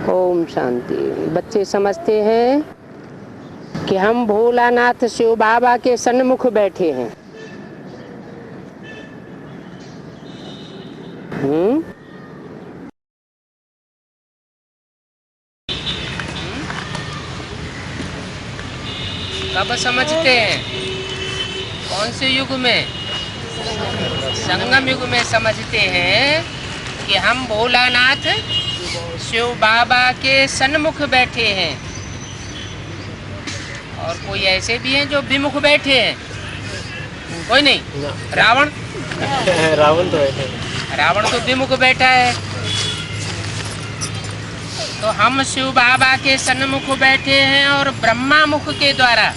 ओम शांति। बच्चे समझते हैं कि हम भोलानाथ शिव बाबा के सन्मुख बैठे हैं। कब समझते हैं? कौन से युग में? संगम युग में समझते हैं कि हम भोलानाथ शिव बाबा के सन्मुख बैठे हैं। और कोई ऐसे भी हैं जो विमुख बैठे हैं? कोई नहीं। रावण रावण तो बैठे, रावण तो विमुख बैठा है। तो हम शिव बाबा के सन्मुख बैठे हैं और ब्रह्मा मुख के द्वारा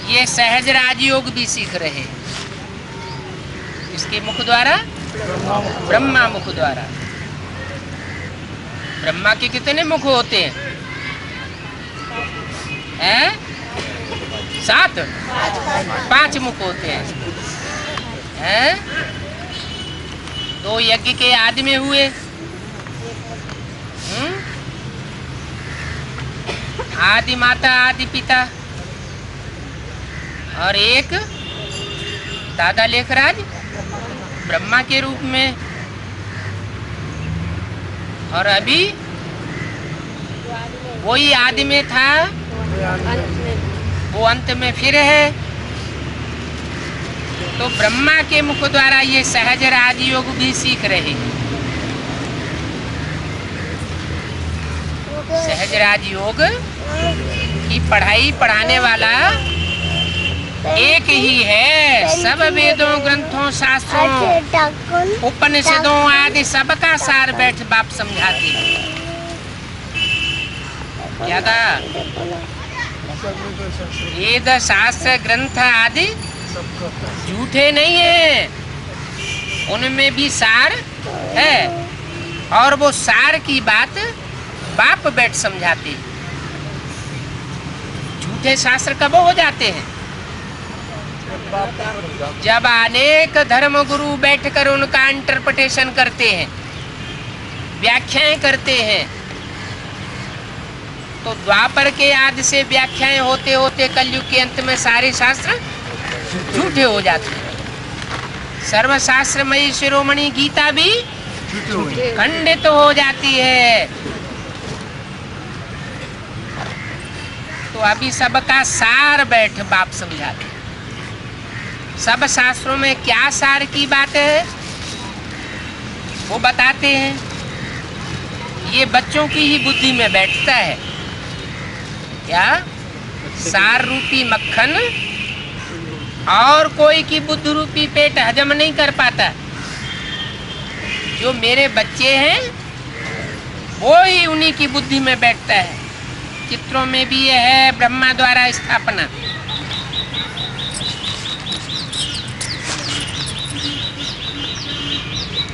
ये सहज राजयोग भी सीख रहे हैं। इसके मुख द्वारा? ब्रह्मा मुख द्वारा। ब्रह्मा के कितने मुख होते हैं? 7? 5 मुख होते हैं। 2 यज्ञ के आदि में हुए। आदि माता आदि पिता, और एक दादा लेखराज ब्रह्मा के रूप में। और अभी वही आदि में था, वो अंत में फिर है। तो ब्रह्मा के मुख द्वारा ये सहज राजयोग भी सीख रहे हैं। सहज राजयोग की पढ़ाई पढ़ाने वाला एक ही है। सब वेदों ग्रंथों शास्त्रों उपनिषदों आदि सबका सार बैठ बाप समझाते हैं। क्या था? वेद शास्त्र ग्रंथ आदि झूठे नहीं है, उनमें भी सार है। और वो सार की बात बाप बैठ समझाते हैं। झूठे शास्त्र कब हो जाते हैं? जब अनेक धर्म गुरु बैठकर उनका इंटरप्रिटेशन करते हैं, व्याख्याएं करते हैं। तो द्वापर के आदि से व्याख्याएं होते होते कलयुग के अंत में सारे शास्त्र झूठे हो जाते हैं। सर्वशास्त्रमयी शिरोमणि गीता भी खंडित हो जाती है। तो अभी सबका सार बैठ बाप समझाते हैं। सब शास्त्रों में क्या सार की बात है वो बताते हैं। ये बच्चों की ही बुद्धि में बैठता है। क्या? सार रूपी मक्खन और कोई की बुद्धि रूपी पेट हजम नहीं कर पाता। जो मेरे बच्चे हैं वो ही उन्हीं की बुद्धि में बैठता है। चित्रों में भी ये है ब्रह्मा द्वारा स्थापना।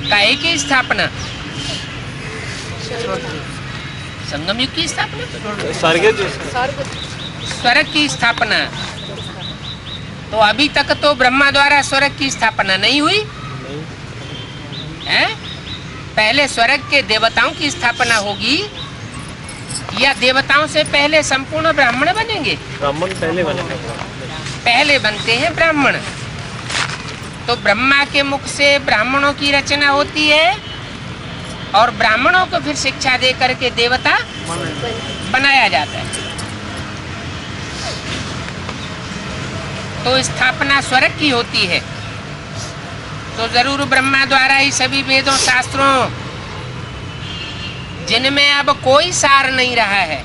काहे की स्थापना? संगम युग की स्थापना, स्वर्ग की स्थापना। तो अभी तक तो ब्रह्मा द्वारा स्वर्ग की स्थापना नहीं हुई है। पहले स्वर्ग के देवताओं की स्थापना होगी या देवताओं से पहले संपूर्ण ब्राह्मण बनेंगे? ब्राह्मण पहले बनेंगे। पहले बनते हैं ब्राह्मण। तो ब्रह्मा के मुख से ब्राह्मणों की रचना होती है और ब्राह्मणों को फिर शिक्षा दे करके देवता बनाया जाता है। तो स्थापना स्वर्ग की होती है। तो जरूर ब्रह्मा द्वारा ही सभी वेदों शास्त्रों, जिनमें अब कोई सार नहीं रहा है,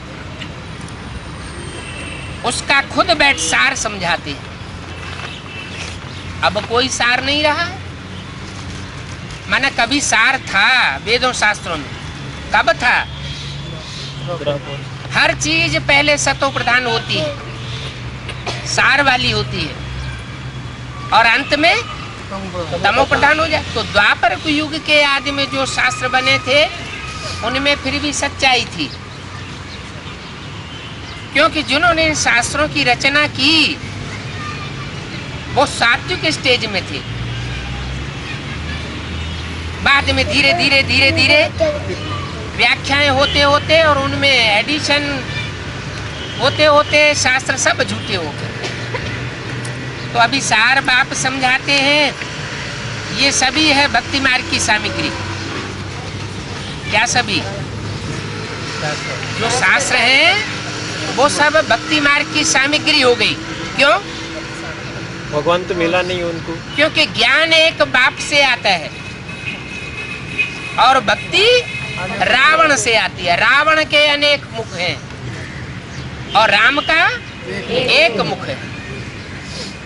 उसका खुद बैठ सार समझाते हैं। अब कोई सार नहीं रहा है। माना कभी सार था वेदों शास्त्रों में। कब था? हर चीज पहले सतो प्रधान होती है, सार वाली होती है, और अंत में तमो प्रधान हो जाए। तो द्वापर युग के आदि में जो शास्त्र बने थे उनमें फिर भी सच्चाई थी, क्योंकि जिन्होंने इन शास्त्रों की रचना की वो सात्विक स्टेज में थे। बाद में धीरे धीरे व्याख्याएं होते होते और उनमें एडिशन होते होते शास्त्र सब झूठे हो गए। तो अभी सार बाप समझाते हैं, ये सभी है भक्ति मार्ग की सामग्री। क्या सभी? जो शास्त्र है वो सब भक्ति मार्ग की सामग्री हो गई। क्यों? भगवान तो मिला नहीं उनको। क्योंकि ज्ञान एक बाप से आता है और भक्ति रावण से आती है। रावण के अनेक मुख हैं और राम का एक मुख है।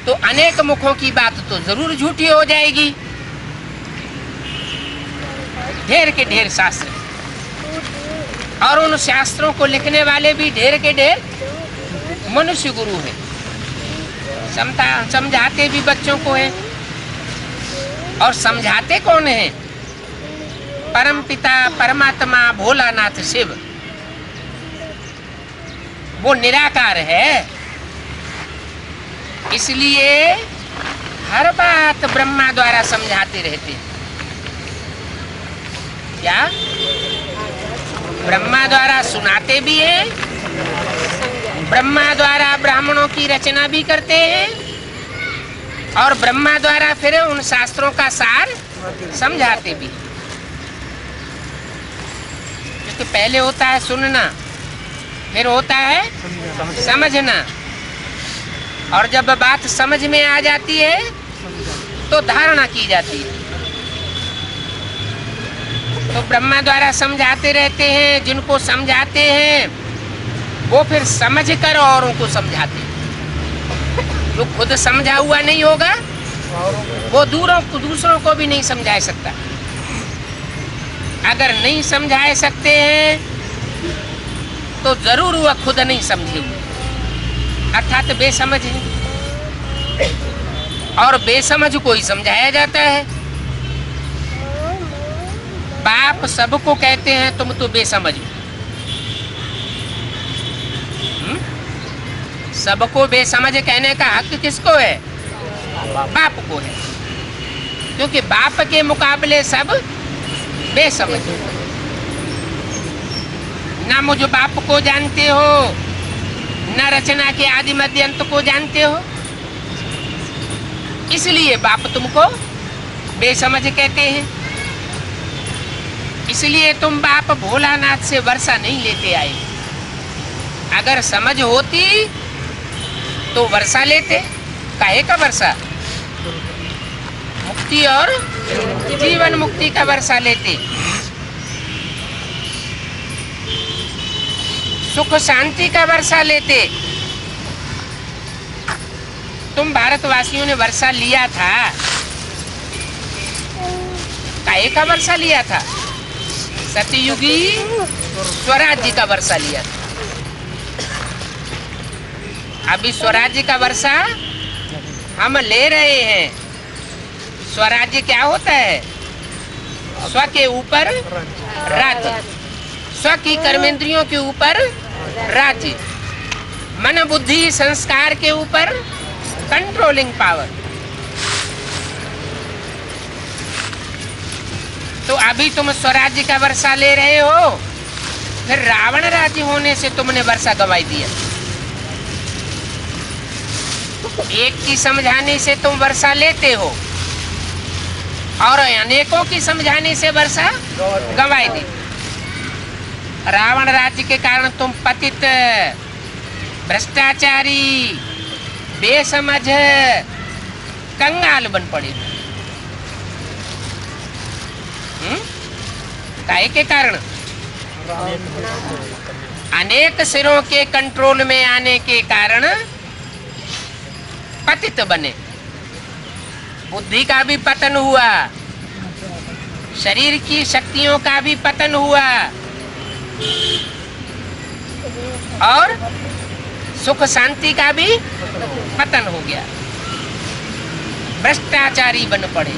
तो अनेक मुखों की बात तो जरूर झूठी हो जाएगी। ढेर के ढेर शास्त्र और उन शास्त्रों को लिखने वाले भी ढेर के ढेर मनुष्य गुरु हैं। समझाते भी बच्चों को हैं और समझाते कौन है? परम पिता परमात्मा भोलानाथ शिव। वो निराकार है, इसलिए हर बात ब्रह्मा द्वारा समझाते रहते हैं। क्या? ब्रह्मा द्वारा सुनाते भी हैं, ब्रह्मा द्वारा ब्राह्मणों की रचना भी करते हैं और ब्रह्मा द्वारा फिर उन शास्त्रों का सार समझाते भी। क्योंकि पहले होता है सुनना, फिर होता है समझना, और जब बात समझ में आ जाती है तो धारणा की जाती है। तो ब्रह्मा द्वारा समझाते रहते हैं, जिनको समझाते हैं वो फिर समझ कर औरों को समझाते हैं। जो खुद समझा हुआ नहीं होगा वो दूसरों को भी नहीं समझा सकता। अगर नहीं समझा सकते हैं तो जरूर वह खुद नहीं समझे हुए, अर्थात बेसमझ है। और बेसमझ को ही समझाया जाता है। बाप सबको कहते हैं तुम तो बेसमझ हो। सबको बेसमझ कहने का हक किसको है? बाप को है, क्योंकि बाप के मुकाबले सब बेसमझ। ना मुझ बाप को जानते हो, न रचना के आदि मध्य अंत को जानते हो, इसलिए बाप तुमको बेसमझ कहते हैं। इसलिए तुम बाप भोलानाथ से वर्षा नहीं लेते आए। अगर समझ होती तो वर्षा लेते। काहे का वर्षा? मुक्ति और जीवन मुक्ति का वर्षा लेते। सुख शांति का वर्षा लेते। तुम भारतवासियों ने वर्षा लिया था, काहे का वर्षा लिया था? सतयुगी स्वराज्य का वर्षा लिया था। अभी स्वराज्य का वर्षा हम ले रहे हैं। स्वराज्य क्या होता है? स्व के ऊपर राज्य, स्व की कर्मेंद्रियों के ऊपर राज्य, मन बुद्धि संस्कार के ऊपर कंट्रोलिंग पावर। तो अभी तुम स्वराज्य का वर्षा ले रहे हो, फिर रावण राज्य होने से तुमने वर्षा गंवाई दिया। एक की समझाने से तुम वर्षा लेते हो और अनेकों की समझाने से वर्षा गंवाई दी। रावण राज्य के कारण तुम पतित, भ्रष्टाचारी, बेसमझ, कंगाल बन पड़े। काहे के कारण? अनेक सिरों के कंट्रोल में आने के कारण पतित बने। बुद्धि का भी पतन हुआ, शरीर की शक्तियों का भी पतन हुआ और सुख शांति का भी पतन हो गया। भ्रष्टाचारी बन पड़े।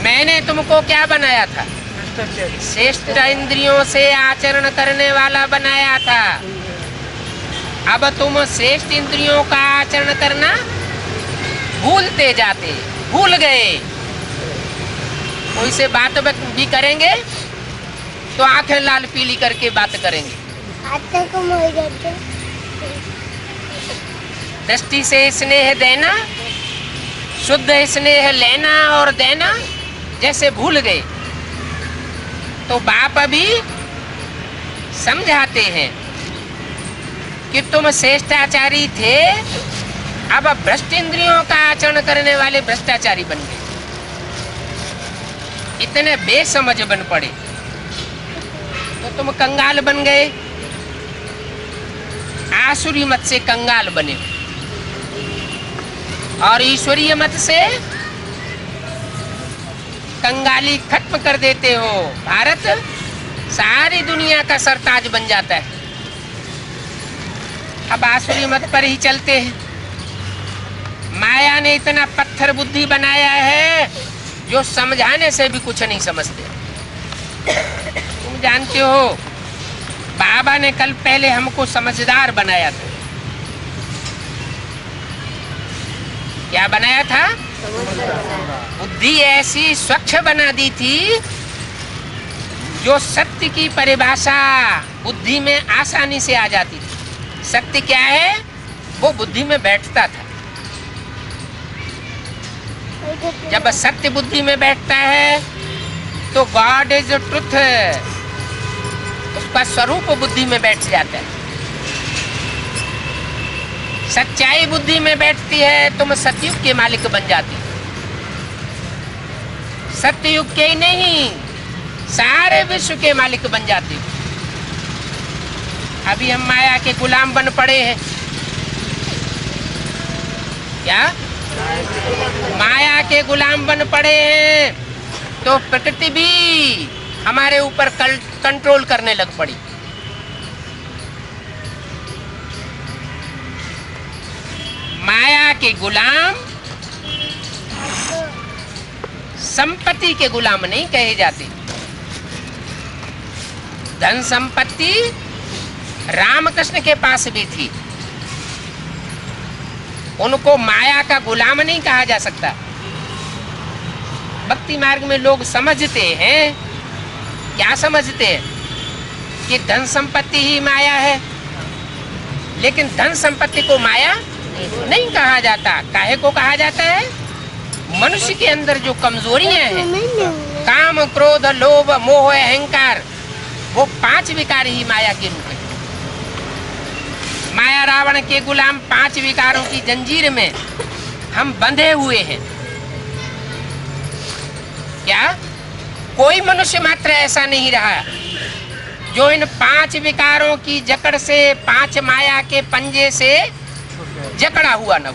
मैंने तुमको क्या बनाया था? श्रेष्ठ इंद्रियों से आचरण करने वाला बनाया था। अब तुम श्रेष्ठ इंद्रियों का आचरण करना भूलते जाते, भूल गए। कोई से बात भी करेंगे तो आंखें लाल पीली करके बात करेंगे। दृष्टि से स्नेह देना, शुद्ध स्नेह लेना और देना जैसे भूल गए तो बाप अभी समझाते हैं कि तुम श्रेष्ठाचारी थे, अब भ्रष्ट इंद्रियों का आचरण करने वाले भ्रष्टाचारी बन गए, इतने बेसमझ बन पड़े तो तुम कंगाल बन गए, आसुरी मत से कंगाल बने और ईश्वरीय मत से कंगाली खत्म कर देते हो। भारत सारी दुनिया का सरताज बन जाता है। अब आसुरी मत पर ही चलते हैं। माया ने इतना पत्थर बुद्धि बनाया है जो समझाने से भी कुछ नहीं समझते। तुम जानते हो बाबा ने कल पहले हमको समझदार बनाया था। क्या बनाया था? बुद्धि ऐसी स्वच्छ बना दी थी जो सत्य की परिभाषा बुद्धि में आसानी से आ जाती थी। सत्य क्या है वो बुद्धि में बैठता था। जब सत्य बुद्धि में बैठता है तो गॉड इज ट्रुथ, उसका स्वरूप बुद्धि में बैठ जाता है। सच्चाई बुद्धि में बैठती है, तुम सतयुग के मालिक बन जाती। सत्ययुग के ही नहीं, सारे विश्व के मालिक बन जाते। अभी हम माया के गुलाम बन पड़े हैं। क्या? माया के गुलाम बन पड़े हैं तो प्रकृति भी हमारे ऊपर कंट्रोल करने लग पड़ी। माया के गुलाम संपत्ति के गुलाम नहीं कहे जाते। धन संपत्ति रामकृष्ण के पास भी थी, उनको माया का गुलाम नहीं कहा जा सकता। भक्ति मार्ग में लोग समझते हैं, क्या समझते हैं कि धन संपत्ति ही माया है, लेकिन धन संपत्ति को माया नहीं कहा जाता। काहे को कहा जाता है? मनुष्य के अंदर जो कमजोरियां हैं, काम, क्रोध, लोभ, मोह, अहंकार, वो 5 विकार ही माया के रूप है। माया रावण के गुलाम 5 विकारों की जंजीर में हम बंधे हुए हैं। क्या कोई मनुष्य मात्र ऐसा नहीं रहा जो इन 5 विकारों की जकड़ से, 5 माया के पंजे से जकड़ा हुआ न हो।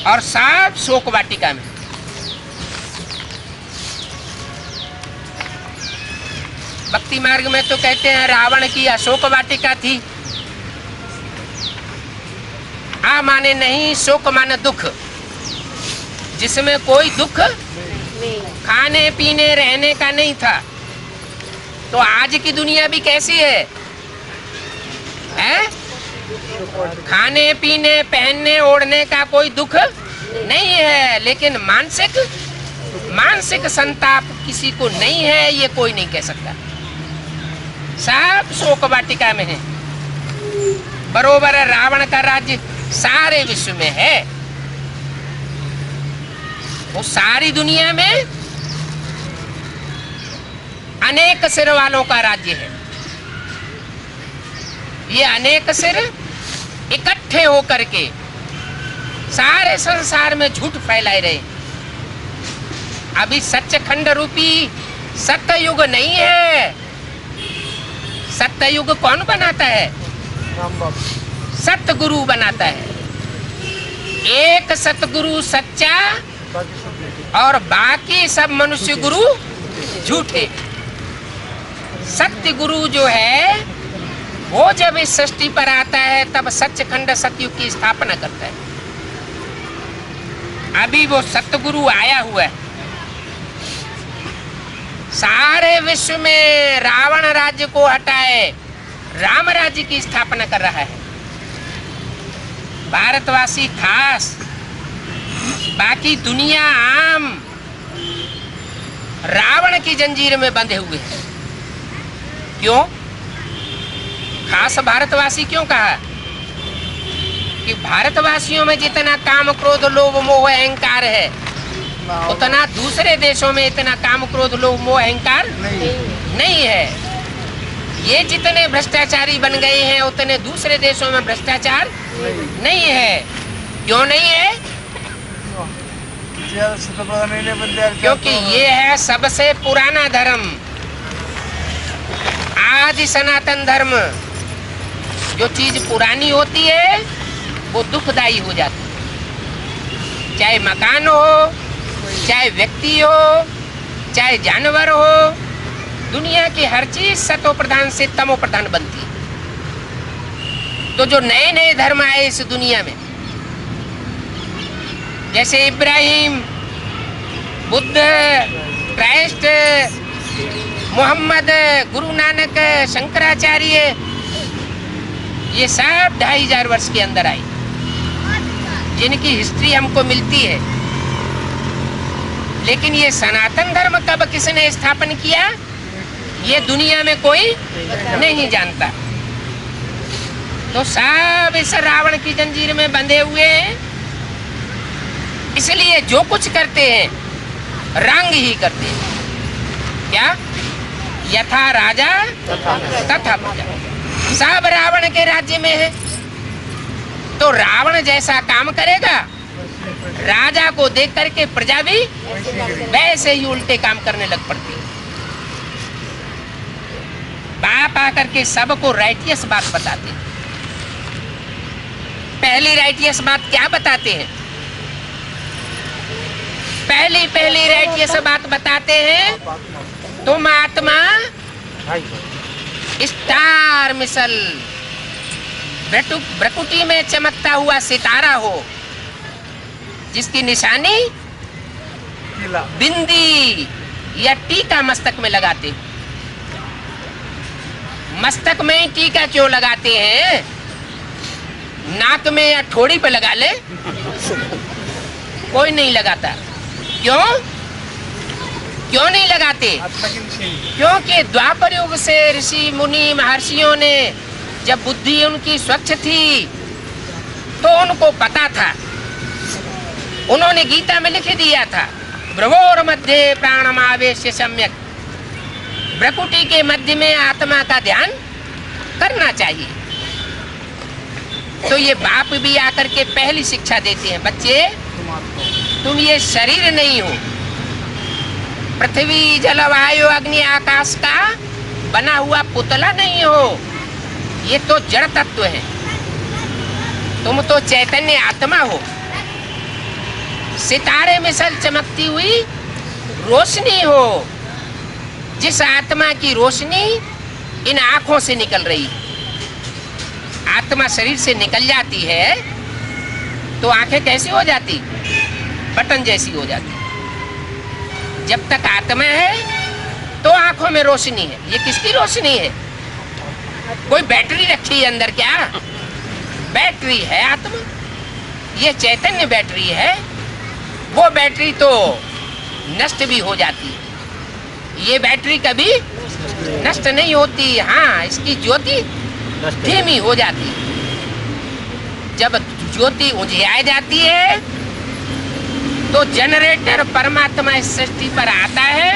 और सब शोक वाटिका में। भक्ति मार्ग में तो कहते हैं रावण की अशोक वाटिका थी। आ माने नहीं, शोक माने दुख, जिसमें कोई दुख खाने पीने रहने का नहीं था। तो आज की दुनिया भी कैसी है? खाने पीने पहनने ओढ़ने का कोई दुख नहीं है, लेकिन मानसिक संताप किसी को नहीं है, ये कोई नहीं कह सकता। सब शोक वाटिका में है। बरोबर रावण का राज्य सारे विश्व में है। वो सारी दुनिया में अनेक सिर वालों का राज्य है। ये अनेक सिर इकट्ठे होकर के सारे संसार में झूठ फैलाए रहे। अभी सच्चखंड रूपी सत्ययुग नहीं है। सत्ययुग कौन बनाता है? सतगुरु बनाता है। एक सतगुरु सच्चा और बाकी सब मनुष्य गुरु झूठे। सत्य गुरु जो है वो जब इस सृष्टि पर आता है तब सच्चखंड सतयुग की स्थापना करता है। अभी वो सतगुरु आया हुआ है। सारे विश्व में रावण राज्य को हटाए राम राज्य की स्थापना कर रहा है। भारतवासी खास, बाकी दुनिया आम रावण की जंजीर में बंधे हुए हैं। क्यों? खास भारतवासी क्यों कहा? कि भारतवासियों में जितना काम क्रोध लोभ मोह अहंकार है उतना दूसरे देशों में इतना काम क्रोध लोभ मोह अहंकार नहीं है। ये जितने भ्रष्टाचारी बन गए हैं उतने दूसरे देशों में भ्रष्टाचार नहीं है। क्यों नहीं है? क्योंकि ये है सबसे पुराना धर्म, आदि सनातन धर्म। जो चीज पुरानी होती है वो दुखदायी हो जाती है, चाहे मकान हो, चाहे व्यक्ति हो, चाहे जानवर हो। दुनिया की हर चीज सतो प्रधान से तमो प्रधान बनती है। तो जो नए नए धर्म आए इस दुनिया में, जैसे इब्राहिम, बुद्ध, क्राइस्ट, मोहम्मद, गुरु नानक, शंकराचार्य, ये सब 2500 वर्ष के अंदर आए, जिनकी हिस्ट्री हमको मिलती है। लेकिन ये सनातन धर्म कब किसने स्थापन किया ये दुनिया में कोई नहीं जानता। तो सब इस रावण की जंजीर में बंधे हुए हैं, इसलिए जो कुछ करते हैं रंग ही करते हैं। क्या? यथा राजा तथा प्रजा। सब रावण के राज्य में है, तो रावण जैसा काम करेगा राजा को देख करके प्रजा भी वैसे ही उल्टे काम करने लग पड़ती है। बाप आकर के सबको राइटियस बात बताते हैं। पहली राइटियस बात क्या बताते हैं? पहली राइटियस बात बताते हैं, तुम आत्मा स्टार मिसल भ्रकुटी में चमकता हुआ सितारा हो, जिसकी निशानी बिंदी या टीका मस्तक में लगाते। मस्तक में टीका क्यों लगाते हैं? नाक में या ठोड़ी पे लगा ले, कोई नहीं लगाता। क्यों? क्यों नहीं लगाते? क्योंकि द्वापर युग से ऋषि मुनि महर्षियों ने जब बुद्धि उनकी स्वच्छ थी तो उनको पता था, उन्होंने गीता में लिख दिया था, भ्रवोर मध्य प्राणमावेश्य सम्यक। भ्रकुटी के मध्य में आत्मा का ध्यान करना चाहिए। तो ये बाप भी आकर के पहली शिक्षा देते हैं, बच्चे तुम ये शरीर नहीं हो, पृथ्वी जल वायु अग्नि आकाश का बना हुआ पुतला नहीं हो, ये तो जड़ तत्व है। तुम तो चैतन्य आत्मा हो, सितारे मिसल चमकती हुई रोशनी हो। जिस आत्मा की रोशनी इन आंखों से निकल रही है, आत्मा शरीर से निकल जाती है तो आंखें कैसी हो जाती? बटन जैसी हो जाती। जब तक आत्मा है तो आंखों में रोशनी है। ये किसकी रोशनी है? कोई बैटरी रखी है अंदर क्या? बैटरी है आत्मा, ये चैतन्य बैटरी है। वो बैटरी तो नष्ट भी हो जाती है, ये बैटरी कभी नष्ट नहीं होती। हाँ, इसकी ज्योति धीमी हो जाती है। जब ज्योति उजियाई जाती है तो जनरेटर परमात्मा इस सृष्टि पर आता है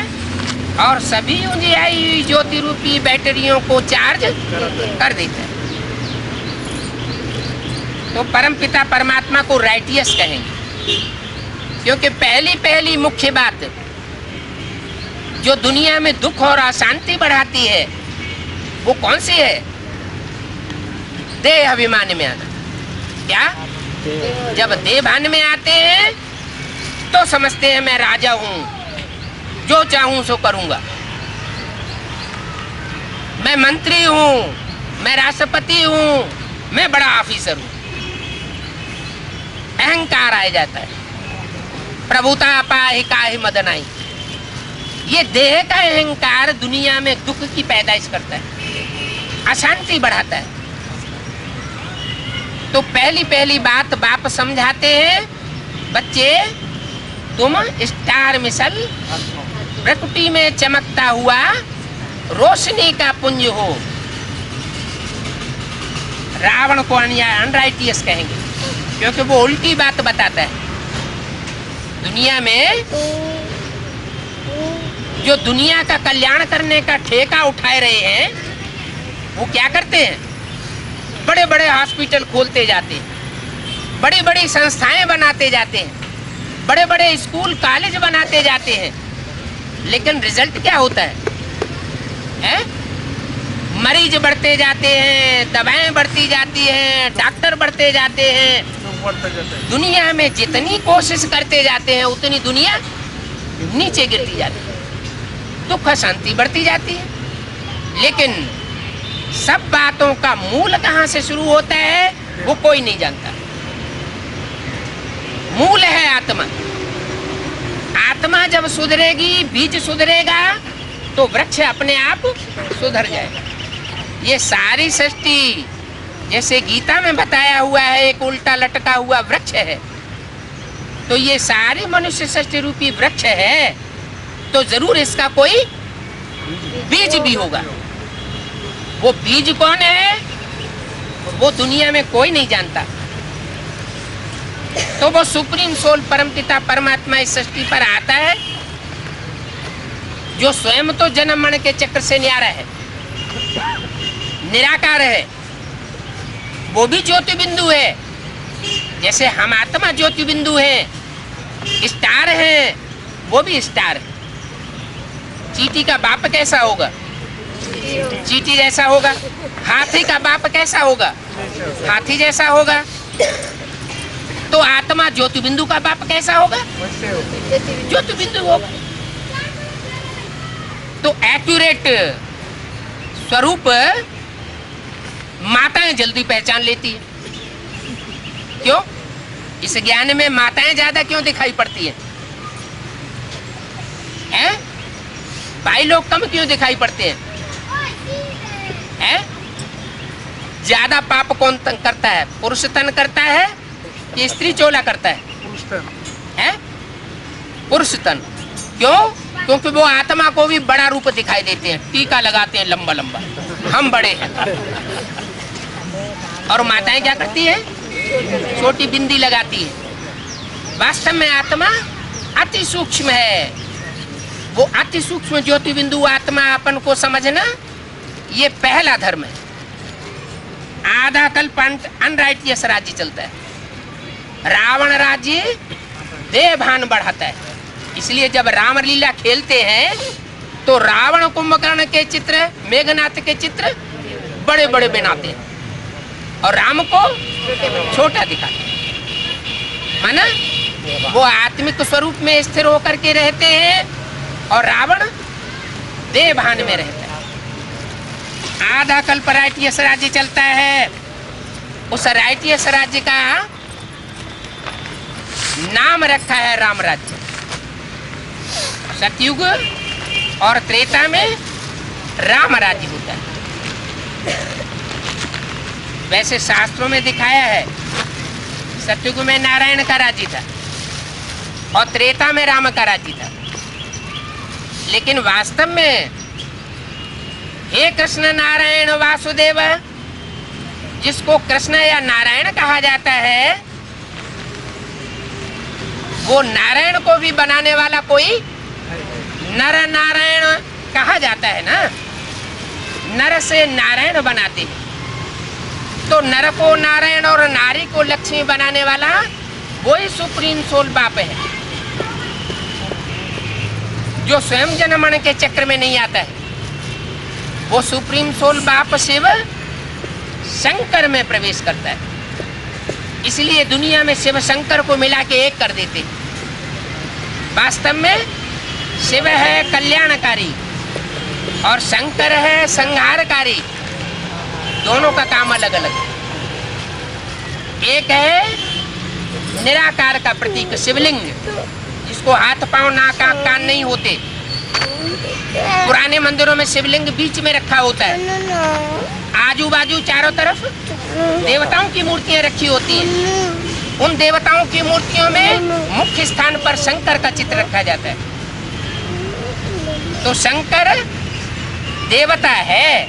और सभी उजियाई हुई ज्योति रूपी बैटरियों को चार्ज कर देता है। तो परमपिता परमात्मा को राइटियस कहेंगे, क्योंकि पहली मुख्य बात जो दुनिया में दुख और अशांति बढ़ाती है वो कौन सी है? देह अभिमान में आना। क्या? जब देह भान में आते हैं तो समझते हैं मैं राजा हूं, जो चाहूं सो करूंगा, मैं मंत्री हूं, मैं राष्ट्रपति हूं, मैं बड़ा ऑफिसर हूं। अहंकार आ जाता है, प्रभुता पाहि काहि मदन आई। ये देह का अहंकार दुनिया में दुख की पैदाइश करता है, अशांति बढ़ाता है। तो पहली बात बाप समझाते हैं, बच्चे तुम स्टार मिसल प्रकृति में चमकता हुआ रोशनी का पुंज हो। रावण को अनराइटियस कहेंगे क्योंकि वो उल्टी बात बताता है। दुनिया में जो दुनिया का कल्याण करने का ठेका उठाए रहे हैं वो क्या करते हैं? बड़े बड़े हॉस्पिटल खोलते जाते हैं, बड़ी बड़ी संस्थाएं बनाते जाते हैं, बड़े बड़े स्कूल कॉलेज बनाते जाते हैं, लेकिन रिजल्ट क्या होता है? मरीज बढ़ते जाते हैं, दवाएं बढ़ती जाती हैं, डॉक्टर बढ़ते जाते हैं। दुनिया में जितनी कोशिश करते जाते हैं उतनी दुनिया नीचे गिरती जाती है, दुख शांति बढ़ती जाती है। लेकिन सब बातों का मूल कहाँ से शुरू होता है वो कोई नहीं जानता। मूल है आत्मा। आत्मा जब सुधरेगी, बीज सुधरेगा तो वृक्ष अपने आप सुधर जाएगा। ये सारी सृष्टि जैसे गीता में बताया हुआ है एक उल्टा लटका हुआ वृक्ष है, तो ये सारी मनुष्य सृष्टि रूपी वृक्ष है, तो जरूर इसका कोई बीज भी होगा। वो बीज कौन है वो दुनिया में कोई नहीं जानता। तो वो सुप्रीम सोल परमपिता परमात्मा इस सृष्टि पर आता है जो स्वयं तो जन्म मरण के चक्र से न्यारा है, निराकार है। वो भी ज्योति बिंदु है, जैसे हम आत्मा ज्योति बिंदु है, स्टार है, वो भी स्टार है। चींटी का बाप कैसा होगा? चींटी जैसा होगा। हाथी का बाप कैसा होगा? हाथी जैसा होगा। तो आत्मा ज्योति बिंदु का बाप कैसा होगा? ज्योति बिंदु होगा। तो एक्यूरेट स्वरूप माताएं जल्दी पहचान लेती है। क्यों? इस ज्ञान में माताएं ज्यादा क्यों दिखाई पड़ती हैं? हैं? भाई लोग कम क्यों दिखाई पड़ते हैं? हैं? ज्यादा पाप कौन तन करता है? पुरुष तन करता है कि स्त्री चोला करता है? हैं? पुरुष तन। क्यों? क्योंकि वो आत्मा को भी बड़ा रूप दिखाई देते हैं, टीका लगाते हैं लंबा लंबा, हम बड़े हैं। और माताएं क्या करती है? छोटी बिंदी लगाती है। वास्तव में आत्मा अति सूक्ष्म है। वो अति सूक्ष्म ज्योति बिंदु आत्मा अपन को समझना, ये पहला धर्म है। आधा कल्प अनराइटियस राज्य चलता है। रावण राज्य देह भान बढ़ाता है। इसलिए जब राम लीला खेलते हैं तो रावण कुंभकर्ण के चित्र, मेघनाथ के चित्र बड़े बड़े बनाते हैं और राम को छोटा दिखाते हैं। माना वो आत्मिक स्वरूप में स्थिर होकर के रहते हैं और रावण देह भान में रहता है। आधा कल्प राइटियस राज्य चलता है। उस राइटियस राज्य का नाम रखा है राम राज्य। सतयुग और त्रेता में राम राज्य होता है। वैसे शास्त्रों में दिखाया है सतयुग में नारायण का राज्य था और त्रेता में राम का राज्य था। लेकिन वास्तव में हे कृष्ण नारायण वासुदेव, जिसको कृष्ण या नारायण कहा जाता है, वो नारायण को भी बनाने वाला कोई नर नारायण कहा जाता है ना। नर से नारायण बनाते हैं, तो नर को नारायण और नारी को लक्ष्मी बनाने वाला वही सुप्रीम सोल बाप है, जो स्वयं जन्म मरण के चक्र में नहीं आता है। वो सुप्रीम सोल बाप शिव शंकर में प्रवेश करता है। इसलिए दुनिया में शिव शंकर को मिला के एक कर देते हैं। वास्तव में शिव है कल्याणकारी और शंकर है संहारकारी। दोनों का काम अलग अलग है। एक है निराकार का प्रतीक शिवलिंग, जिसको हाथ पांव नाक आंख कान नहीं होते। पुराने मंदिरों में शिवलिंग बीच में रखा होता है। आजू बाजू चारों तरफ देवताओं की मूर्तियां रखी होती हैं। उन देवताओं की मूर्तियों में मुख्य स्थान पर शंकर का चित्र रखा जाता है। तो शंकर देवता है,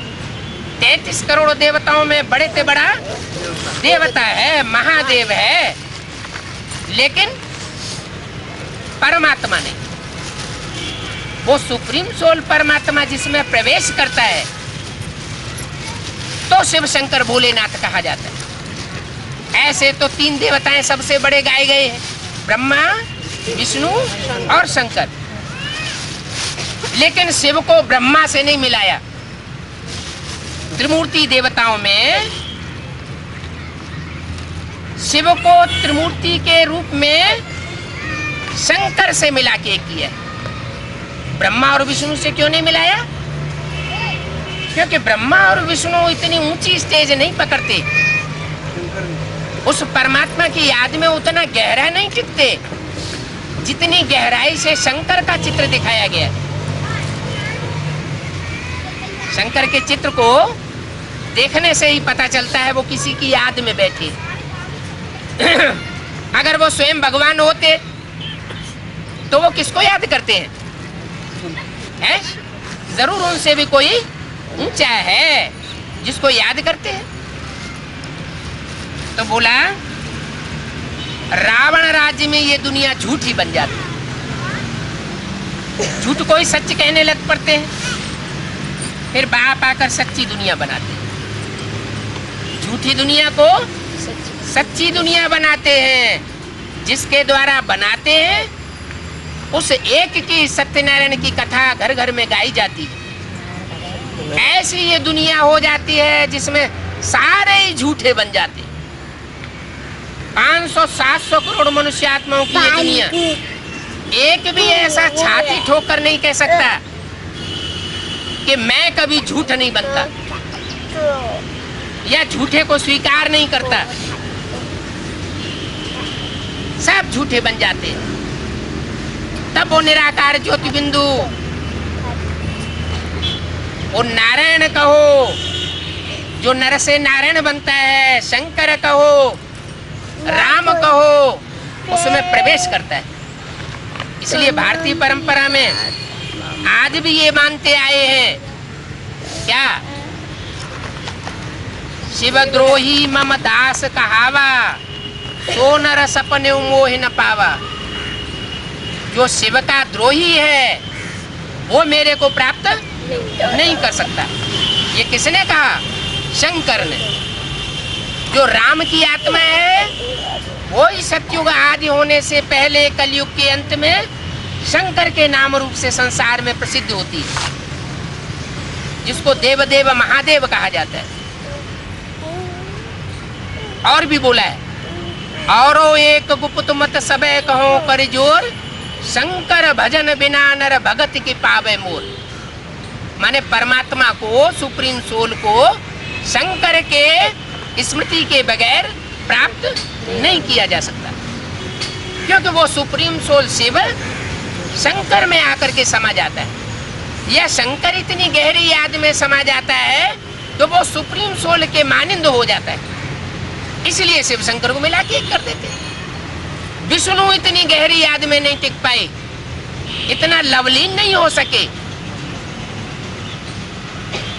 33 करोड़ देवताओं में बड़े से बड़ा देवता है, महादेव है, लेकिन परमात्मा नहीं। वो सुप्रीम सोल परमात्मा जिसमें प्रवेश करता है तो शिव शंकर भोलेनाथ कहा जाता है। ऐसे तो 3 देवताएं सबसे बड़े गाए गए हैं, ब्रह्मा, विष्णु और शंकर, लेकिन शिव को ब्रह्मा से नहीं मिलाया। त्रिमूर्ति देवताओं में शिव को त्रिमूर्ति के रूप में शंकर से मिला के किया। ब्रह्मा और विष्णु से क्यों नहीं मिलाया? क्योंकि ब्रह्मा और विष्णु इतनी ऊंची स्टेज नहीं पकड़ते, उस परमात्मा की याद में उतना गहरा नहीं टिकते जितनी गहराई से शंकर का चित्र दिखाया गया। शंकर के चित्र को देखने से ही पता चलता है वो किसी की याद में बैठे। अगर वो स्वयं भगवान होते तो वो किसको याद करते हैं? हैं? जरूर उनसे भी कोई ऊंचा है जिसको याद करते हैं। तो बोला रावण राज्य में ये दुनिया झूठी बन जाती, झूठ को ही सच कहने लग पड़ते हैं, फिर बाप आकर सच्ची दुनिया बनाते हैं, झूठी दुनिया को सच्ची दुनिया बनाते हैं। जिसके द्वारा बनाते हैं उस एक की सत्यनारायण की कथा घर घर में गाई जाती है। ऐसी ये दुनिया हो जाती है जिसमें सारे ही झूठे बन जाते हैं। 500-700 करोड़ मनुष्य आत्माओं की ये दुनिया, एक भी ऐसा छाती ठोकर नहीं कह सकता कि मैं कभी झूठ नहीं बनता या झूठे को स्वीकार नहीं करता। सब झूठे बन जाते हैं। तब वो निराकार ज्योति बिंदु, वो नारायण कहो जो नर से नारायण बनता है, शंकर कहो, राम कहो, उसमें प्रवेश करता है। इसलिए भारतीय परंपरा में आज भी ये मानते आए हैं क्या? शिवद्रोही मम दास कहावा, सो नर सपने मोह न पावा। जो शिव का द्रोही है वो मेरे को प्राप्त नहीं कर सकता। ये किसने कहा? शंकर ने। जो राम की आत्मा है वो ही सतयुग आदि होने से पहले कलयुग के अंत में शंकर के नाम रूप से संसार में प्रसिद्ध होती है, जिसको देवदेव महादेव कहा जाता है। और भी बोला है, औरो एक गुप्त मत सबे कहो कर जोर, शंकर भजन बिना नर भगत की पावे मोर। माने परमात्मा को, सुप्रीम सोल को शंकर के स्मृति के बगैर प्राप्त नहीं किया जा सकता, क्योंकि वो सुप्रीम सोल शिव शंकर में आकर के समा जाता है। या शंकर इतनी गहरी याद में समा जाता है तो वो सुप्रीम सोल के मानिंद हो जाता है। इसलिए शिव शंकर को मिला के एक कर देते हैं। विष्णु इतनी गहरी याद में नहीं टिक पाए, इतना लवलीन नहीं हो सके,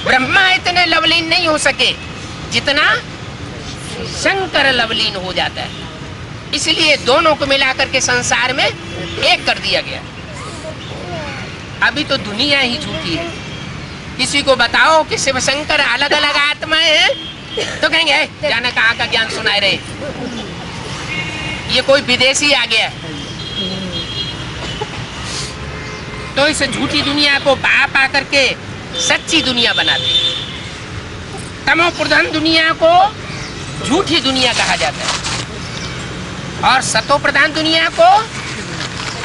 ब्रह्मा इतने लवलीन नहीं हो सके जितना शंकर लवलीन हो जाता है। इसलिए दोनों को मिलाकर के संसार में एक कर दिया गया। अभी तो दुनिया ही झूठी है। किसी को बताओ कि शिव शंकर अलग अलग आत्माएं हैं तो कहेंगे जाने कहाँ का ज्ञान सुनाए रहे, ये कोई विदेशी आ गया। तो इस झूठी दुनिया को बाप आकर के सच्ची दुनिया बनाते। तमो प्रधान दुनिया को झूठी दुनिया कहा जाता है और सतो प्रधान दुनिया को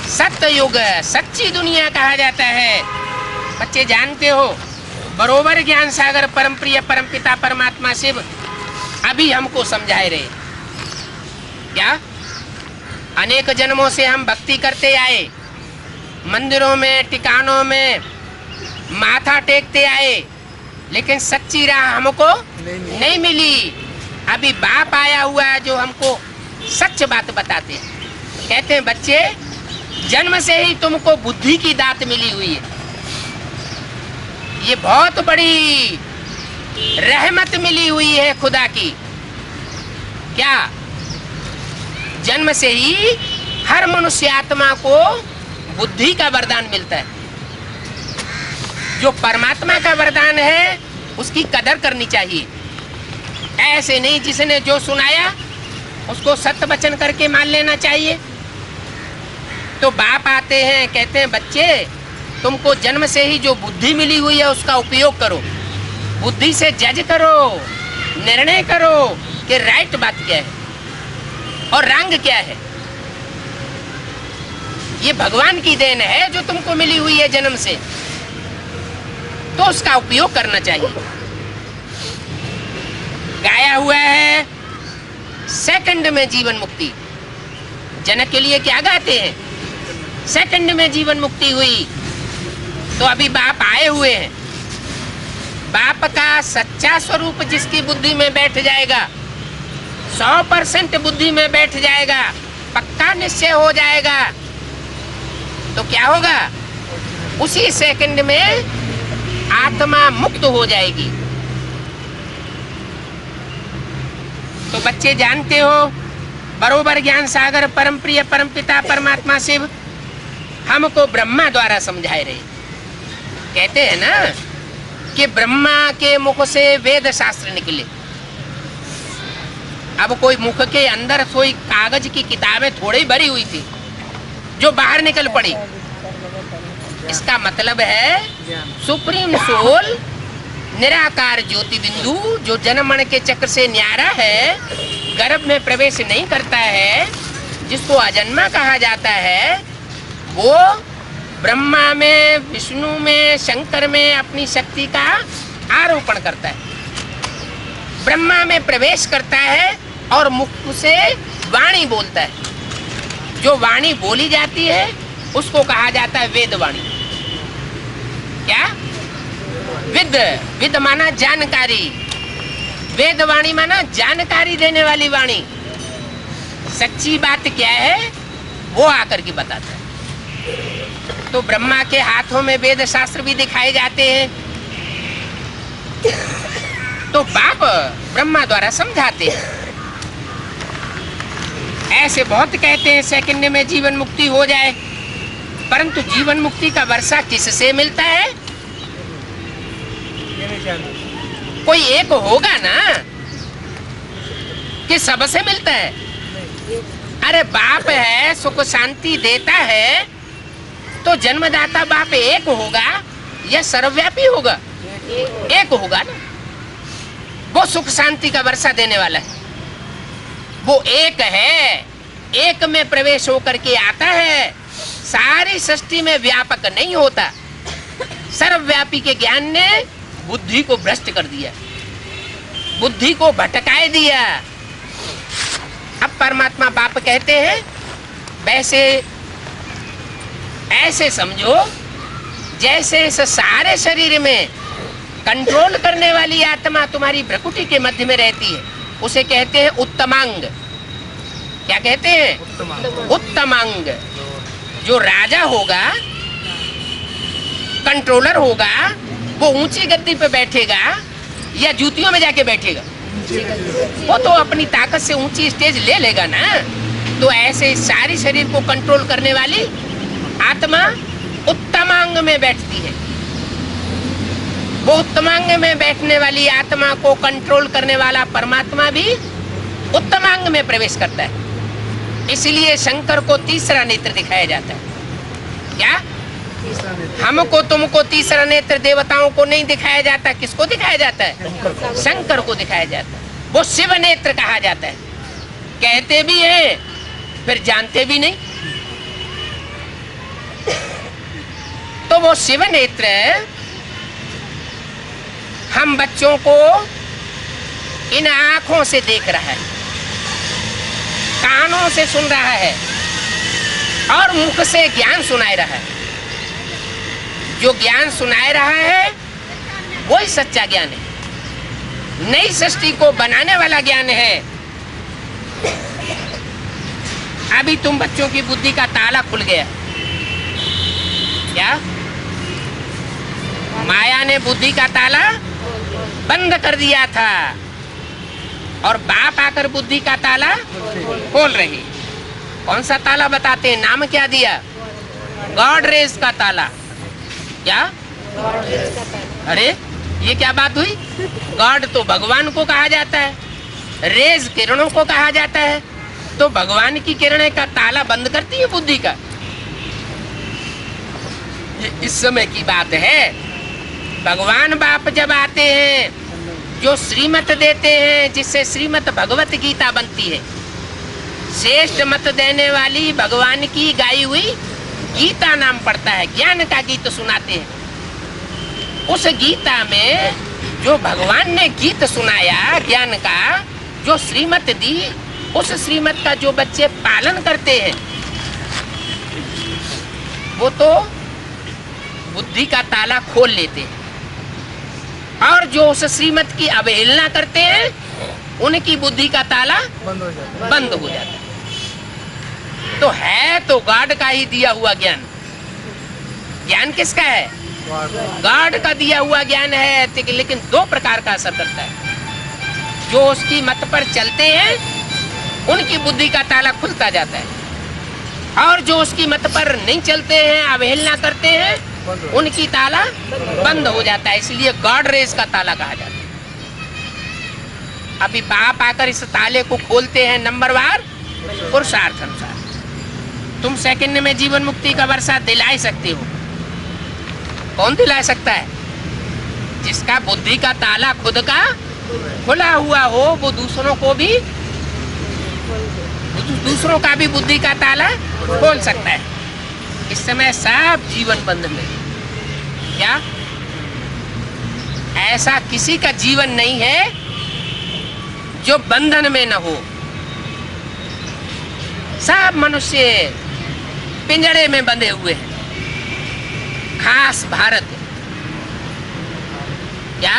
सत्य युग, सच्ची दुनिया कहा जाता है। बच्चे जानते हो, बरोबर ज्ञान सागर परम प्रिय परमपिता परमात्मा शिव अभी हमको समझाए रहे। क्या? अनेक जन्मों से हम भक्ति करते आए, मंदिरों में, टिकानों में माथा टेकते आए, लेकिन सच्ची राह हमको नहीं मिली। अभी बाप आया हुआ है जो हमको सच बात बताते हैं। कहते हैं बच्चे, जन्म से ही तुमको बुद्धि की दात मिली हुई है, ये बहुत बड़ी रहमत मिली हुई है खुदा की। क्या जन्म से ही हर मनुष्य आत्मा को बुद्धि का वरदान मिलता है। जो परमात्मा का वरदान है उसकी कदर करनी चाहिए। ऐसे नहीं जिसने जो सुनाया उसको सत्य वचन करके मान लेना चाहिए। तो बाप आते हैं, कहते हैं बच्चे तुमको जन्म से ही जो बुद्धि मिली हुई है उसका उपयोग करो। बुद्धि से जज करो, निर्णय करो कि राइट बात क्या है और रंग क्या है। ये भगवान की देन है जो तुमको मिली हुई है जन्म से, तो उसका उपयोग करना चाहिए। गाया हुआ है सेकंड में जीवन मुक्ति। जनक के लिए क्या गाते हैं? सेकंड में जीवन मुक्ति हुई। तो अभी बाप आए हुए हैं। बाप का सच्चा स्वरूप जिसकी बुद्धि में बैठ जाएगा, 100% बुद्धि में बैठ जाएगा, पक्का निश्चय हो जाएगा, तो क्या होगा? उसी सेकंड में आत्मा मुक्त हो जाएगी। तो बच्चे जानते हो, बरोबर ज्ञान सागर परम प्रिय परम पिता परमात्मा शिव हमको ब्रह्मा द्वारा समझाए रहे। कहते हैं ना कि ब्रह्मा के मुख से वेद शास्त्र निकले। अब कोई मुख के अंदर कोई कागज की किताबें थोड़ी भरी हुई थी जो बाहर निकल पड़ी। इसका मतलब है सुप्रीम सोल निराकार ज्योति बिंदु जो जनमण के चक्र से न्यारा है, गर्भ में प्रवेश नहीं करता है, जिसको अजन्मा कहा जाता है, वो ब्रह्मा में, विष्णु में, शंकर में अपनी शक्ति का आरोपण करता है। ब्रह्मा में प्रवेश करता है और मुख से वाणी बोलता है। जो वाणी बोली जाती है उसको कहा जाता है वेद वाणी। क्या? विद। विद माना जानकारी, वेद वाणी माना जानकारी देने वाली वाणी। सच्ची बात क्या है वो आकर के बताता है। तो ब्रह्मा के हाथों में वेद शास्त्र भी दिखाए जाते हैं। तो बाप ब्रह्मा द्वारा समझाते हैं। ऐसे बहुत कहते हैं सेकंड में जीवन मुक्ति हो जाए, परंतु जीवन मुक्ति का वर्षा किससे मिलता है? कोई एक होगा ना कि सबसे मिलता है? अरे बाप है, सुख शांति देता है, तो जन्मदाता बाप एक होगा या सर्वव्यापी होगा? एक होगा ना। वो सुख शांति का वर्षा देने वाला है। वो एक है, एक में प्रवेश होकर के आता है, सारी सृष्टि में व्यापक नहीं होता। सर्वव्यापी के ज्ञान ने बुद्धि को भ्रष्ट कर दिया, बुद्धि को भटकाए दिया। अब परमात्मा बाप कहते हैं वैसे ऐसे समझो जैसे इस सारे शरीर में कंट्रोल करने वाली आत्मा तुम्हारी भ्रकुटी के मध्य में रहती है, उसे कहते हैं उत्तमांग। क्या कहते हैं? उत्तमांग। जो राजा होगा, कंट्रोलर होगा, वो ऊंची गद्दी पे बैठेगा या जूतियों में जाके बैठेगा? वो तो अपनी ताकत से ऊंची स्टेज ले लेगा ना। तो ऐसे सारी शरीर को कंट्रोल करने वाली आत्मा उत्तमांग में बैठती है। वो उत्तमांग में बैठने वाली आत्मा को कंट्रोल करने वाला परमात्मा भी उत्तमांग में प्रवेश करता है। इसलिए शंकर को तीसरा नेत्र दिखाया जाता है। क्या? हमको तुमको तीसरा नेत्र देवताओं को नहीं दिखाया जाता। किसको दिखाया जाता है? शंकर को दिखाया जाता है। वो शिव नेत्र कहा जाता है। कहते भी है फिर जानते भी नहीं। तो वो शिव नेत्र हम बच्चों को इन आंखों से देख रहा है, कानों से सुन रहा है और मुख से ज्ञान सुनाए रहा है। जो ज्ञान सुनाए रहा है वही सच्चा ज्ञान है, नई सृष्टि को बनाने वाला ज्ञान है। अभी तुम बच्चों की बुद्धि का ताला खुल गया। क्या? माया ने बुद्धि का ताला बंद कर दिया था और बाप आकर बुद्धि का ताला खोल रही। कौन सा ताला बताते हैं? नाम क्या दिया? गॉड रेज का ताला। क्या? अरे ये क्या बात हुई? गॉड तो भगवान को कहा जाता है, रेज किरणों को कहा जाता है, तो भगवान की किरणें का ताला बंद करती है बुद्धि का। ये इस समय की बात है। भगवान बाप जब आते हैं, जो श्रीमत देते हैं, जिससे श्रीमत भगवत गीता बनती है, श्रेष्ठ मत देने वाली भगवान की गाई हुई गीता नाम पड़ता है, ज्ञान का गीत सुनाते हैं। उस गीता में जो भगवान ने गीत सुनाया ज्ञान का, जो श्रीमत दी, उस श्रीमत का जो बच्चे पालन करते हैं वो तो बुद्धि का ताला खोल लेते हैं, और जो उस श्रीमत की अवहेलना करते हैं उनकी बुद्धि का ताला बंद हो जाता है। तो है तो गॉड का ही दिया हुआ ज्ञान। ज्ञान किसका है? गॉड का दिया हुआ ज्ञान है, लेकिन दो प्रकार का असर करता है। जो उसकी मत पर चलते हैं उनकी बुद्धि का ताला खुलता जाता है, और जो उसकी मत पर नहीं चलते हैं, अवहेलना करते हैं, उनकी ताला बंद हो जाता है। इसलिए गॉड रेज का ताला कहा जाता है। अभी बाप आकर इस ताले को खोलते हैं नंबरवार पुरुषार्थ अनुसार। तुम सेकंड में जीवन मुक्ति का वर्षा दिला सकते हो। कौन दिला सकता है? जिसका बुद्धि का ताला खुद का खुला हुआ हो, वो दूसरों का भी बुद्धि का ताला खोल सकता है। इस समय सब जीवन बंधन में। क्या ऐसा किसी का जीवन नहीं है जो बंधन में न हो? सब मनुष्य पिंजड़े में बंधे हुए हैं, खास भारत। क्या?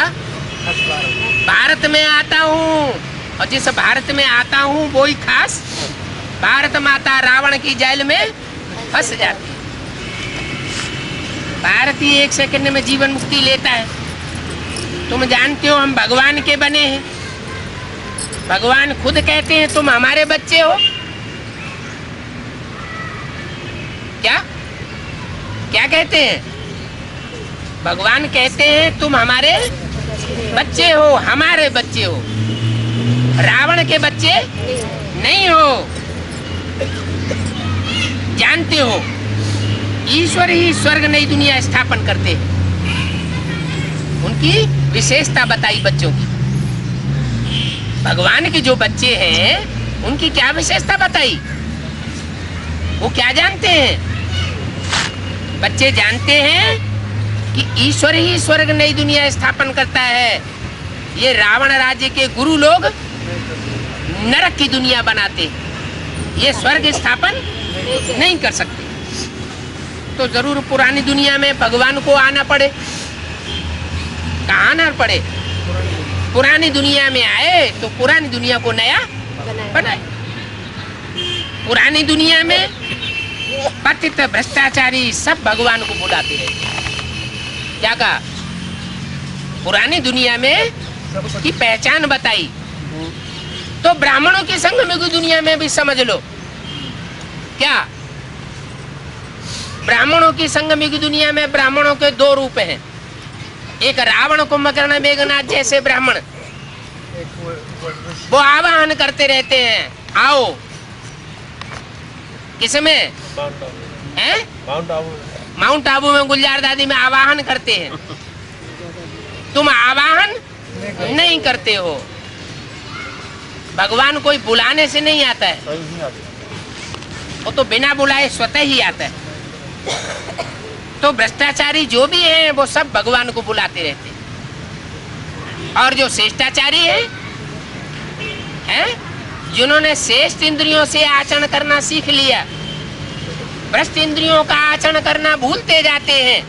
भारत में आता हूँ, और जिस भारत में आता हूँ वो ही खास भारत माता रावण की जेल में फंस जाती है। भारत ही एक सेकंड में जीवन मुक्ति लेता है। तुम जानते हो हम भगवान के बने हैं। भगवान खुद कहते हैं तुम हमारे बच्चे हो। क्या क्या कहते हैं? भगवान कहते हैं तुम हमारे बच्चे हो, हमारे बच्चे हो, रावण के बच्चे नहीं हो। जानते हो ईश्वर ही स्वर्ग नई दुनिया स्थापन करते हैं। उनकी विशेषता बताई बच्चों की। भगवान के जो बच्चे हैं उनकी क्या विशेषता बताई? वो क्या जानते हैं? बच्चे जानते हैं कि ईश्वर ही स्वर्ग नई दुनिया स्थापन करता है। ये रावण राज्य के गुरु लोग नरक की दुनिया बनाते, ये स्वर्ग स्थापन नहीं कर सकते। तो जरूर पुरानी दुनिया में भगवान को आना पड़े। कहाँ आना पड़े? पुरानी दुनिया में आए तो पुरानी दुनिया को नया बनाए। पुरानी दुनिया में पतित भ्रष्टाचारी सब भगवान को बुलाते रहे। क्या कहा? पुरानी दुनिया में उसकी पहचान बताई। तो ब्राह्मणों की संगम की दुनिया में भी समझ लो। क्या? ब्राह्मणों की संगम की दुनिया में ब्राह्मणों के दो रूप हैं। एक रावण कुंभकर्ण मेघनाथ जैसे ब्राह्मण, वो आवाहन करते रहते हैं, आओ। किसमें? माउंट आबू में, गुलजार दादी में आवाहन करते हैं। तुम आवाहन नहीं करते हो। भगवान कोई बुलाने से नहीं आता है, वो तो बिना बुलाए स्वतः ही आता है। तो भ्रष्टाचारी जो भी हैं वो सब भगवान को बुलाते रहते हैं। और जो श्रेष्ठाचारी हैं, जिन्होंने श्रेष्ठ इंद्रियों से आचरण करना सीख लिया, भ्रष्ट इंद्रियों का आचरण करना भूलते जाते हैं,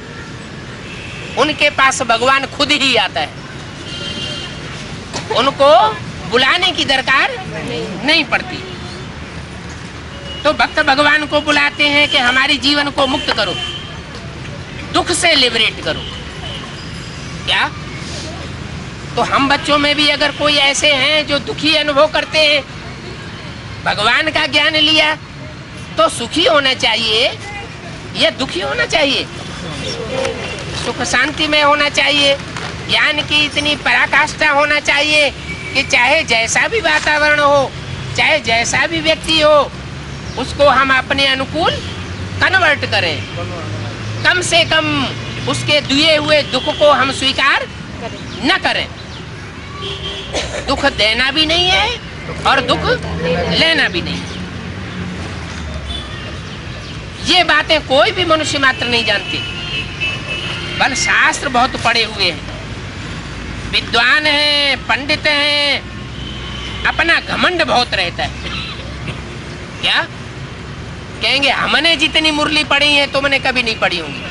उनके पास भगवान खुद ही आता है। उनको बुलाने की दरकार नहीं पड़ती। तो भक्त भगवान को बुलाते हैं कि हमारी जीवन को मुक्त करो, दुख से लिबरेट करो। क्या? तो हम बच्चों में भी अगर कोई ऐसे हैं जो दुखी अनुभव करते हैं, भगवान का ज्ञान लिया तो सुखी होना चाहिए या दुखी होना चाहिए? सुख शांति में होना चाहिए। ज्ञान की इतनी पराकाष्ठा होना चाहिए कि चाहे जैसा भी वातावरण हो, चाहे जैसा भी व्यक्ति हो, उसको हम अपने अनुकूल कन्वर्ट करें। कम से कम उसके दिए हुए दुख को हम स्वीकार न करें। दुख देना भी नहीं है और दुख लेना भी नहीं। ये बातें कोई भी मनुष्य मात्र नहीं जानते। बल शास्त्र बहुत पढ़े हुए हैं, विद्वान हैं, पंडित हैं, अपना घमंड बहुत रहता है। क्या कहेंगे? हमने जितनी मुरली पढ़ी है तुमने कभी नहीं पढ़ी होंगी।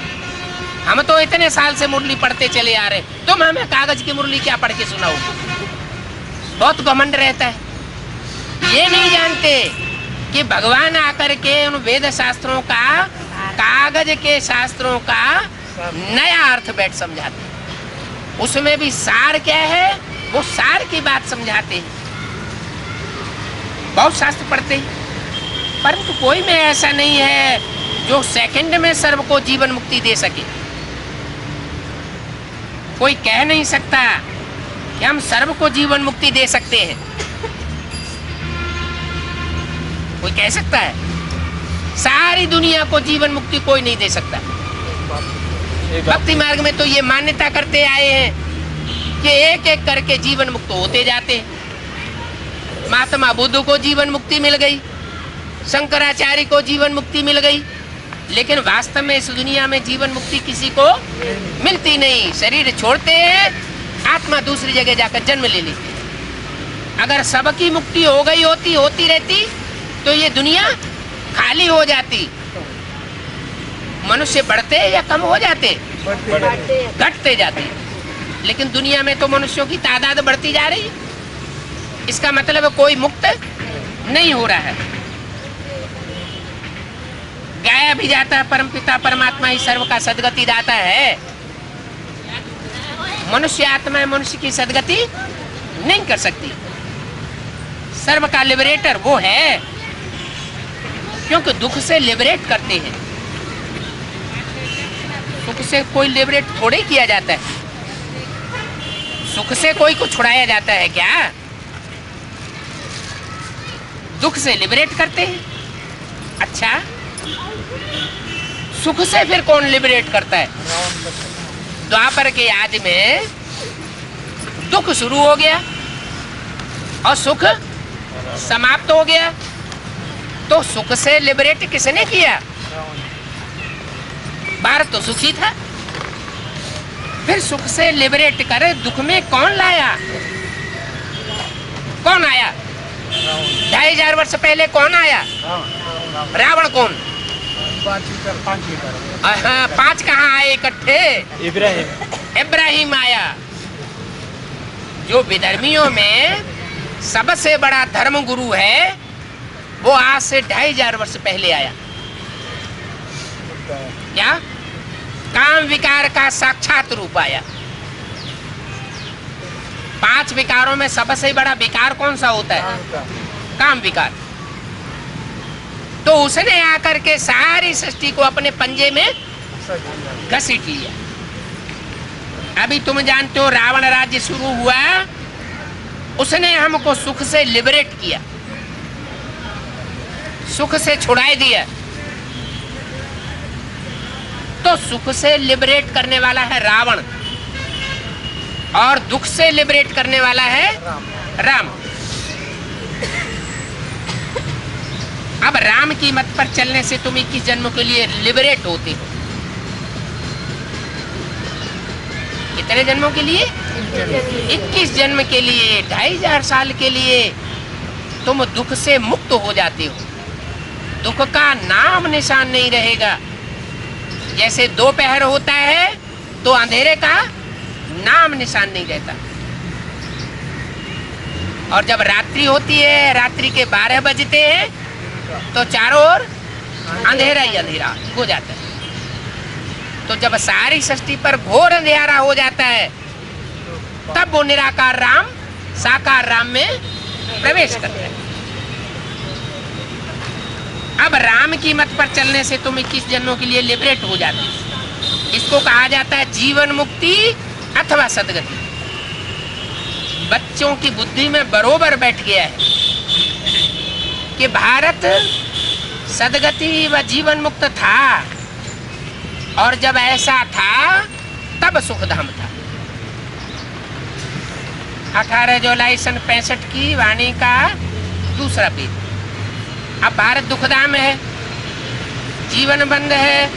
हम तो इतने साल से मुरली पढ़ते चले आ रहे, तुम हमें कागज की मुरली क्या पढ़ के सुनाओगे? बहुत घमंड रहता है। ये नहीं जानते कि भगवान आकर के उन वेद शास्त्रों का, कागज के शास्त्रों का नया अर्थ बैठ समझाते हैं। उसमें भी सार क्या है, वो सार की बात समझाते हैं। बहुत शास्त्र पढ़ते हैं, परंतु कोई में ऐसा नहीं है जो सेकंड में सर्व को जीवन मुक्ति दे सके। कोई कह नहीं सकता कि हम सर्व को जीवन मुक्ति दे सकते हैं। कोई कह सकता है? सारी दुनिया को जीवन मुक्ति कोई नहीं दे सकता। भक्ति मार्ग में तो ये मान्यता करते आए हैं कि एक एक करके जीवन मुक्त होते जाते हैं। महात्मा बुद्ध को जीवन मुक्ति मिल गई, शंकराचार्य को जीवन मुक्ति मिल गई, लेकिन वास्तव में इस दुनिया में जीवन मुक्ति किसी को मिलती नहीं। शरीर छोड़ते हैं, आत्मा दूसरी जगह जाकर जन्म ले लेती है। अगर सबकी मुक्ति हो गई होती रहती तो ये दुनिया खाली हो जाती। मनुष्य बढ़ते या कम हो जाते? घटते जाते। लेकिन दुनिया में तो मनुष्यों की तादाद बढ़ती जा रही है। इसका मतलब कोई मुक्त नहीं हो रहा है। गाया भी जाता है परमपिता परमात्मा ही सर्व का सद्गति दाता है। मनुष्य आत्मा मनुष्य की सद्गति नहीं कर सकती। सर्व का लिबरेटर वो है, क्योंकि दुख से लिबरेट करते हैं। सुख से कोई लिबरेट थोड़े किया जाता है। सुख से कोई को छुड़ाया जाता है क्या? दुख से लिबरेट करते हैं। अच्छा, सुख से फिर कौन लिबरेट करता है? द्वापर के याद में दुख शुरू हो गया और सुख समाप्त हो गया। तो सुख से लिबरेट किसने किया? भारत तो सुखी था, फिर सुख से लिबरेट करे दुख में कौन लाया? कौन आया? 2500 वर्ष पहले कौन आया? रावण। कौन? 5 कहाँ आए इकट्ठे? इब्राहिम आया, जो विधर्मियों में सबसे बड़ा धर्म गुरु है। वो आज से 2500 वर्ष पहले आया। क्या? काम विकार का साक्षात रूप आया। 5 विकारों में सबसे बड़ा विकार कौन सा होता है? काम विकार। तो उसने आकर के सारी सृष्टि को अपने पंजे में घसीट लिया। अभी तुम जानते हो रावण राज्य शुरू हुआ, उसने हमको सुख से लिबरेट किया, सुख से छुड़ा दिया। तो सुख से लिबरेट करने वाला है रावण और दुख से लिबरेट करने वाला है राम। अब राम की मत पर चलने से तुम 21 जन्म के लिए लिबरेट होते हो। कितने जन्मों के लिए? 21 जन्म के लिए, 2500 साल के लिए तुम दुख से मुक्त हो जाते हो। दुख का नाम निशान नहीं रहेगा। जैसे दोपहर होता है तो अंधेरे का नाम निशान नहीं रहता, और जब रात्रि होती है, रात्रि के 12 बजते हैं तो चारों ओर अंधेरा ही अंधेरा हो जाता है। तो जब सारी सृष्टि पर घोर अंधेरा हो जाता है तब वो निराकार राम साकार राम में प्रवेश करता है। अब राम की मत पर चलने से तुम 21 जन्मों के लिए लिबरेट हो जाते हो। इसको कहा जाता है जीवन मुक्ति अथवा सदगति। बच्चों की बुद्धि में बरोबर बैठ गया है कि भारत सदगति व जीवन मुक्त था, और जब ऐसा था तब सुखधाम था। 18 जुलाई सन 65 की वाणी का दूसरा पेज। अब भारत दुखधाम है, जीवन बंद है।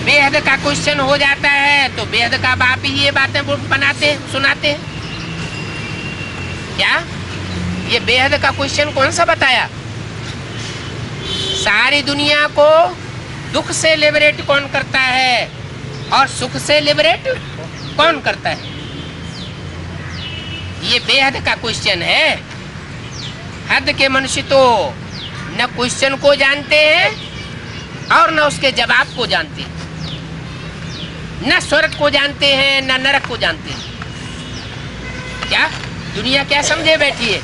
बेहद का क्वेश्चन हो जाता है तो बेहद का बाप ही ये बातें बनाते सुनाते हैं। क्या ये बेहद का क्वेश्चन कौन सा बताया? सारी दुनिया को दुख से लिबरेट कौन करता है और सुख से लिबरेट कौन करता है? ये बेहद का क्वेश्चन है। हद के मनुष्य तो न क्वेश्चन को जानते हैं और न उसके जवाब को जानते हैं, न स्वर्ग को जानते हैं न नरक को जानते हैं। क्या दुनिया क्या समझे बैठी है?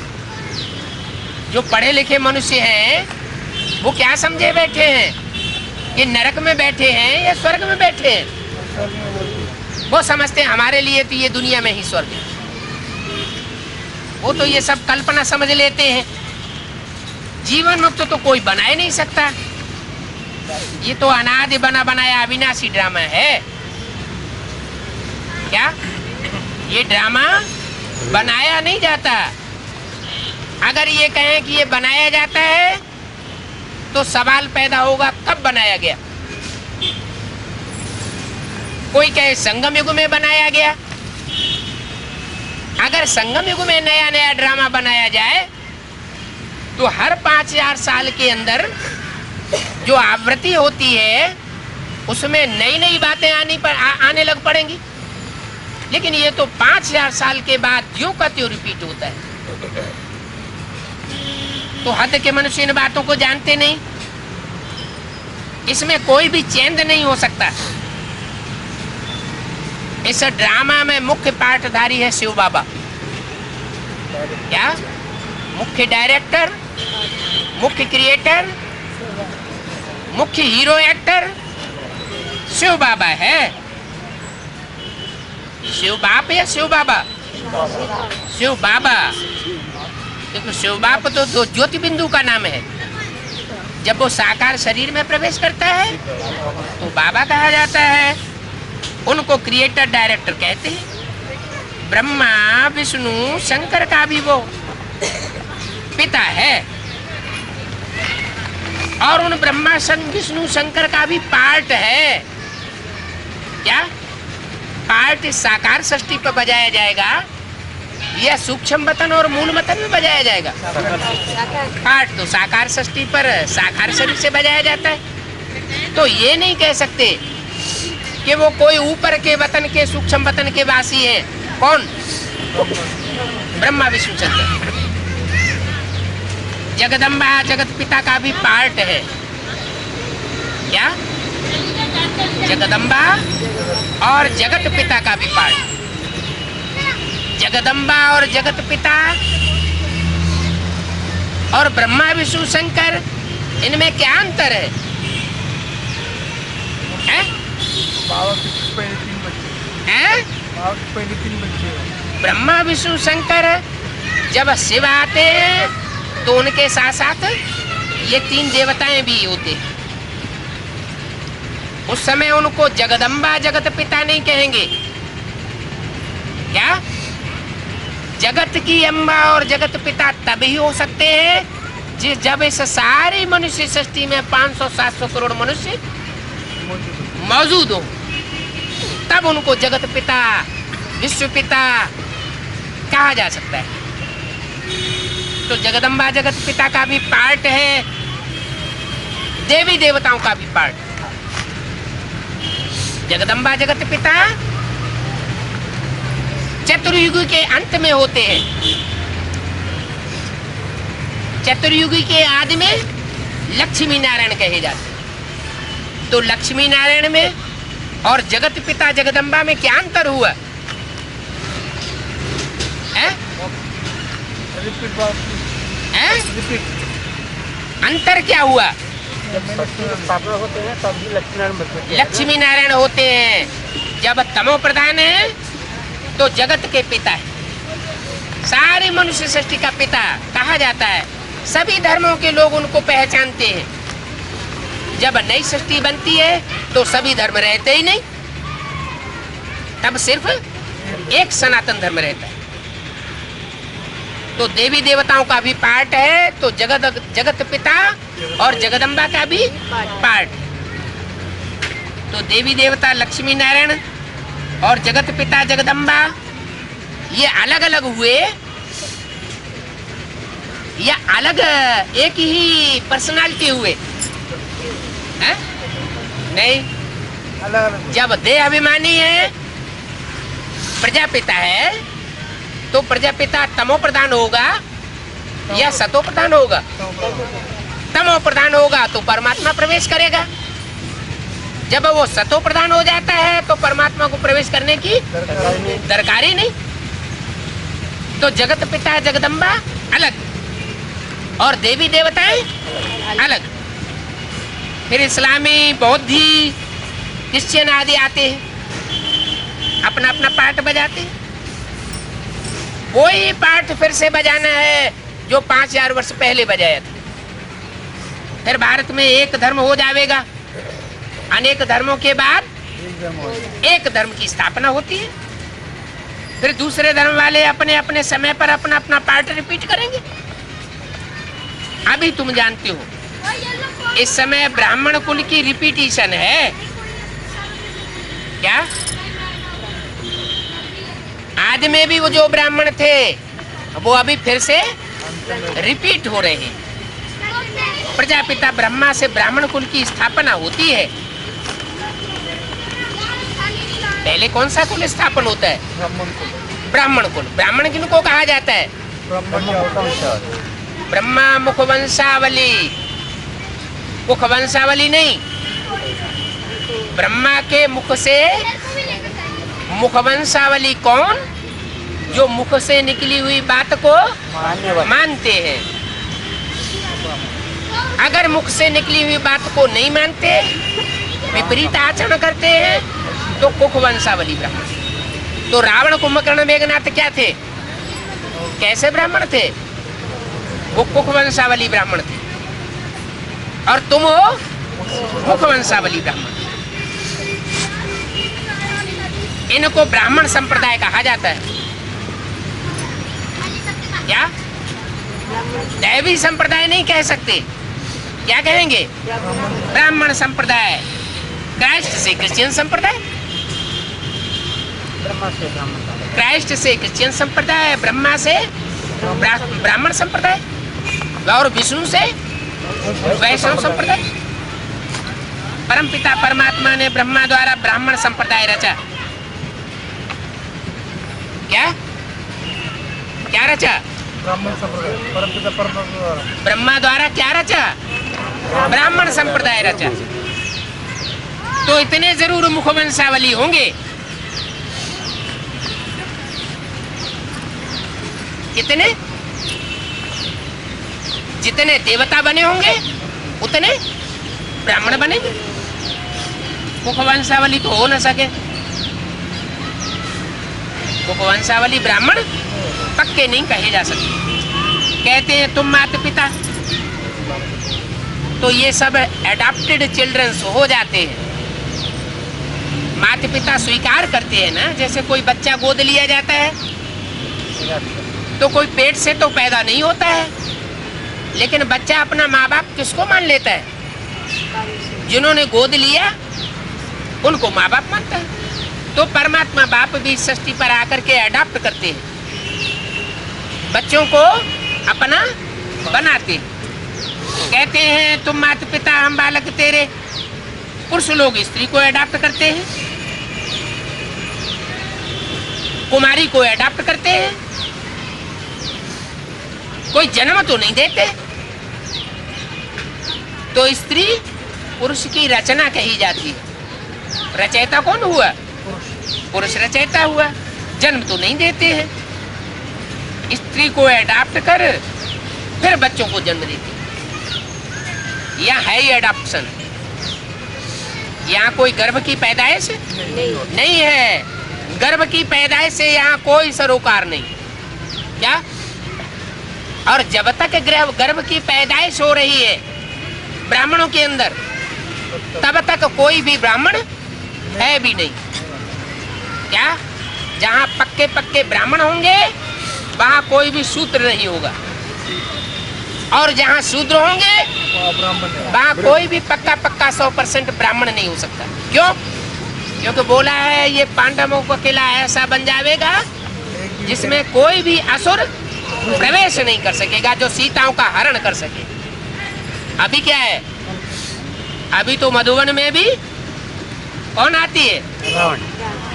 जो पढ़े लिखे मनुष्य हैं वो क्या समझे बैठे हैं कि नरक में बैठे हैं या स्वर्ग में बैठे हैं? वो समझते हैं हमारे लिए तो ये दुनिया में ही स्वर्ग है। वो तो ये सब कल्पना समझ लेते हैं। जीवन मुक्त तो कोई बना ही नहीं सकता। ये तो अनादि बना बनाया अविनाशी ड्रामा है। क्या ये ड्रामा बनाया नहीं जाता? अगर ये कहें कि ये बनाया जाता है तो सवाल पैदा होगा कब बनाया गया? कोई कहे संगम युग में बनाया गया। अगर संगम युग में नया नया ड्रामा बनाया जाए तो हर 5000 साल के अंदर जो आवृत्ति होती है उसमें नई नई बातें आने लग पड़ेंगी। लेकिन ये तो 5000 साल के बाद ज्यों का त्यों रिपीट होता है। तो हद के मनुष्य इन बातों को जानते नहीं। इसमें कोई भी चेंज नहीं हो सकता। इस ड्रामा में मुख्य पाठधारी है शिव बाबा। क्या मुख्य डायरेक्टर, मुख्य क्रिएटर, मुख्य हीरो एक्टर शिव बाबा है। शिव बाप या शिव बाबा? शिव बाबा। देखो शिव बाप तो दो ज्योति बिंदु का नाम है। जब वो साकार शरीर में प्रवेश करता है तो बाबा कहा जाता है। उनको क्रिएटर डायरेक्टर कहते हैं। ब्रह्मा विष्णु शंकर का भी वो पिता है और उन ब्रह्मा विष्णु शंकर का भी पार्ट है। क्या पार्ट इस साकार सृष्टि पर बजाया जाएगा या सूक्ष्म वतन और मूल वतन में बजाया जाएगा? पार्ट तो साकार सृष्टि पर साकार शरीर से बजाया जाता है। तो ये नहीं कह सकते कि वो कोई ऊपर के वतन के सूक्ष्म वतन के वासी हैं। कौन? ब्रह्मा विष्णु शंकर। जगदम्बा जगत पिता का भी पार्ट है। क्या जगदम्बा और जगत पिता का भी पार्ट। जगदम्बा और जगत पिता और ब्रह्मा विष्णु शंकर, इनमें क्या अंतर है? पहले 3 बच्चे। ब्रह्मा विष्णु शंकर जब शिव आते हैं तो उनके साथ साथ ये 3 देवताएं भी होते हैं। उस समय उनको जगदम्बा जगत पिता नहीं कहेंगे। क्या जगत की अम्बा और जगत पिता तभी हो सकते हैं जब इस सारी मनुष्य सृष्टि में 500-700 करोड़ मनुष्य मौजूद हो, तब उनको जगत पिता विश्व पिता कहा जा सकता है। तो जगदम्बा जगत पिता का भी पार्ट है, देवी देवताओं का भी पार्ट। जगदम्बा जगत पिता चतुर्युग के अंत में होते हैं। चतुर्युग के आदि में लक्ष्मी नारायण कहे जाते हैं। तो लक्ष्मी नारायण में और जगत पिता जगदम्बा में क्या अंतर हुआ? हैं? रिपीट बात हैं? रिपीट। अंतर क्या हुआ? जब सृष्टि की स्थापना होते हैं तब भी लक्ष्मी नारायण बनते हैं। लक्ष्मी नारायण होते हैं। जब तमो प्रधान है तो जगत के पिता है, सारे मनुष्य सृष्टि का पिता कहा जाता है। सभी धर्मों के लोग उनको पहचानते हैं। जब नई सृष्टि बनती है तो सभी धर्म रहते ही नहीं, तब सिर्फ एक सनातन धर्म रहता है। तो देवी देवताओं का भी पार्ट है, तो जगत पिता और जगदम्बा का भी पार्ट। तो देवी देवता लक्ष्मी नारायण और जगत पिता जगदम्बा ये अलग अलग हुए या अलग एक ही पर्सनालिटी हुए हैं? नहीं, अलग अलग। जब देह अभिमानी है, प्रजापिता है, तो प्रजापिता तमो प्रधान होगा या सतो प्रधान होगा? तमो प्रधान होगा तो परमात्मा प्रवेश करेगा। जब वो सतो प्रधान हो जाता है तो परमात्मा को प्रवेश करने की दरकार ही नहीं। तो जगत पिता जगदम्बा अलग और देवी देवताएं अलग। फिर इस्लामी, बौद्धि, क्रिश्चियन आदि आते हैं, अपना अपना पार्ट बजाते हैं। वही पार्ट फिर से बजाना है जो 5000 वर्ष पहले बजाया था। फिर भारत में एक धर्म हो जाएगा। अनेक धर्मों के बाद एक धर्म की स्थापना होती है। फिर दूसरे धर्म वाले अपने अपने समय पर अपना अपना पार्ट रिपीट करेंगे। अभी तुम जानते हो इस समय ब्राह्मण कुल की रिपीटिशन है क्या? आज में भी वो जो ब्राह्मण थे वो अभी फिर से रिपीट हो रहे हैं। प्रजापिता ब्रह्मा से ब्राह्मण कुल की स्थापना होती है। पहले कौन सा कुल स्थापन होता है? ब्राह्मण को। ब्राह्मण कुल। ब्राह्मण किनको कहा जाता है? ब्रह्मा मुखवंशावली। मुखवंशावली नहीं, ब्रह्मा के मुख से मुखवंशावली कौन? जो मुख से निकली हुई बात को मानते हैं। अगर मुख से निकली हुई बात को नहीं मानते, विपरीत आचरण करते हैं, तो कुखवंशावली ब्राह्मण। तो रावण, कुंभकर्ण, मेघनाथ क्या थे? कैसे ब्राह्मण थे? वो कुखवंशावली ब्राह्मण थे और तुम हो मुखवंशावली ब्राह्मण। इनको ब्राह्मण संप्रदाय कहा जाता है। क्या? दैवी संप्रदाय नहीं कह सकते, क्या कहेंगे? ब्राह्मण संप्रदाय। क्राइस्ट से क्रिश्चियन संप्रदाय, क्राइस्ट से क्रिश्चियन संप्रदाय, ब्रह्मा से ब्राह्मण संप्रदाय और विष्णु से वैष्णव संप्रदाय। परमपिता परमात्मा ने ब्रह्मा द्वारा ब्राह्मण संप्रदाय रचा। क्या क्या रचा? ब्राह्मण संप्रदाय। परमपिता परमात्मा द्वारा ब्रह्मा द्वारा क्या रचा? ब्राह्मण संप्रदाय रचा। तो इतने जरूर मुखवंशावली होंगे। कितने? जितने देवता बने होंगे उतने ब्राह्मण बनेंगे। मुखवंशावली तो हो न सके। मुखवंशावली ब्राह्मण पक्के नहीं कहे जा सकते। कहते हैं तुम माता पिता, तो ये सब एडॉप्टेड चिल्ड्रंस हो जाते हैं। माता पिता स्वीकार करते हैं ना, जैसे कोई बच्चा गोद लिया जाता है तो कोई पेट से तो पैदा नहीं होता है, लेकिन बच्चा अपना माँ बाप किसको मान लेता है? जिन्होंने गोद लिया उनको माँ बाप मानता है। तो परमात्मा बाप भी सृष्टि पर आकर के अडॉप्ट करते हैं, बच्चों को अपना बनाते हैं। कहते हैं तुम माता पिता हम बालक तेरे। पुरुष लोग स्त्री को अडॉप्ट करते हैं, कुमारी को अडॉप्ट करते हैं, कोई जन्म तो नहीं देते। तो स्त्री पुरुष की रचना कही जाती है। रचयिता कौन हुआ? पुरुष रचयिता हुआ। जन्म तो नहीं देते हैं। स्त्री को अडॉप्ट कर फिर बच्चों को जन्म देती। यहाँ है ही अडॉप्शन। यहाँ कोई गर्भ की पैदाइश नहीं है। गर्भ की पैदाइश से यहाँ कोई सरोकार नहीं। क्या? और जब तक गर्भ की पैदाइश हो रही है ब्राह्मणों के अंदर, तब तक कोई भी ब्राह्मण है भी नहीं। क्या? जहाँ पक्के पक्के ब्राह्मण होंगे वहाँ कोई भी शूद्र नहीं होगा, और जहाँ शूद्र होंगे वहाँ कोई भी पक्का 100% ब्राह्मण नहीं हो सकता। क्यों? क्योंकि बोला है ये पांडवों का किला ऐसा बन जाएगा जिसमें कोई भी असुर प्रवेश नहीं कर सकेगा, जो सीताओं का हरण कर सके। अभी क्या है? अभी तो मधुवन में भी कौन आती है? रावण।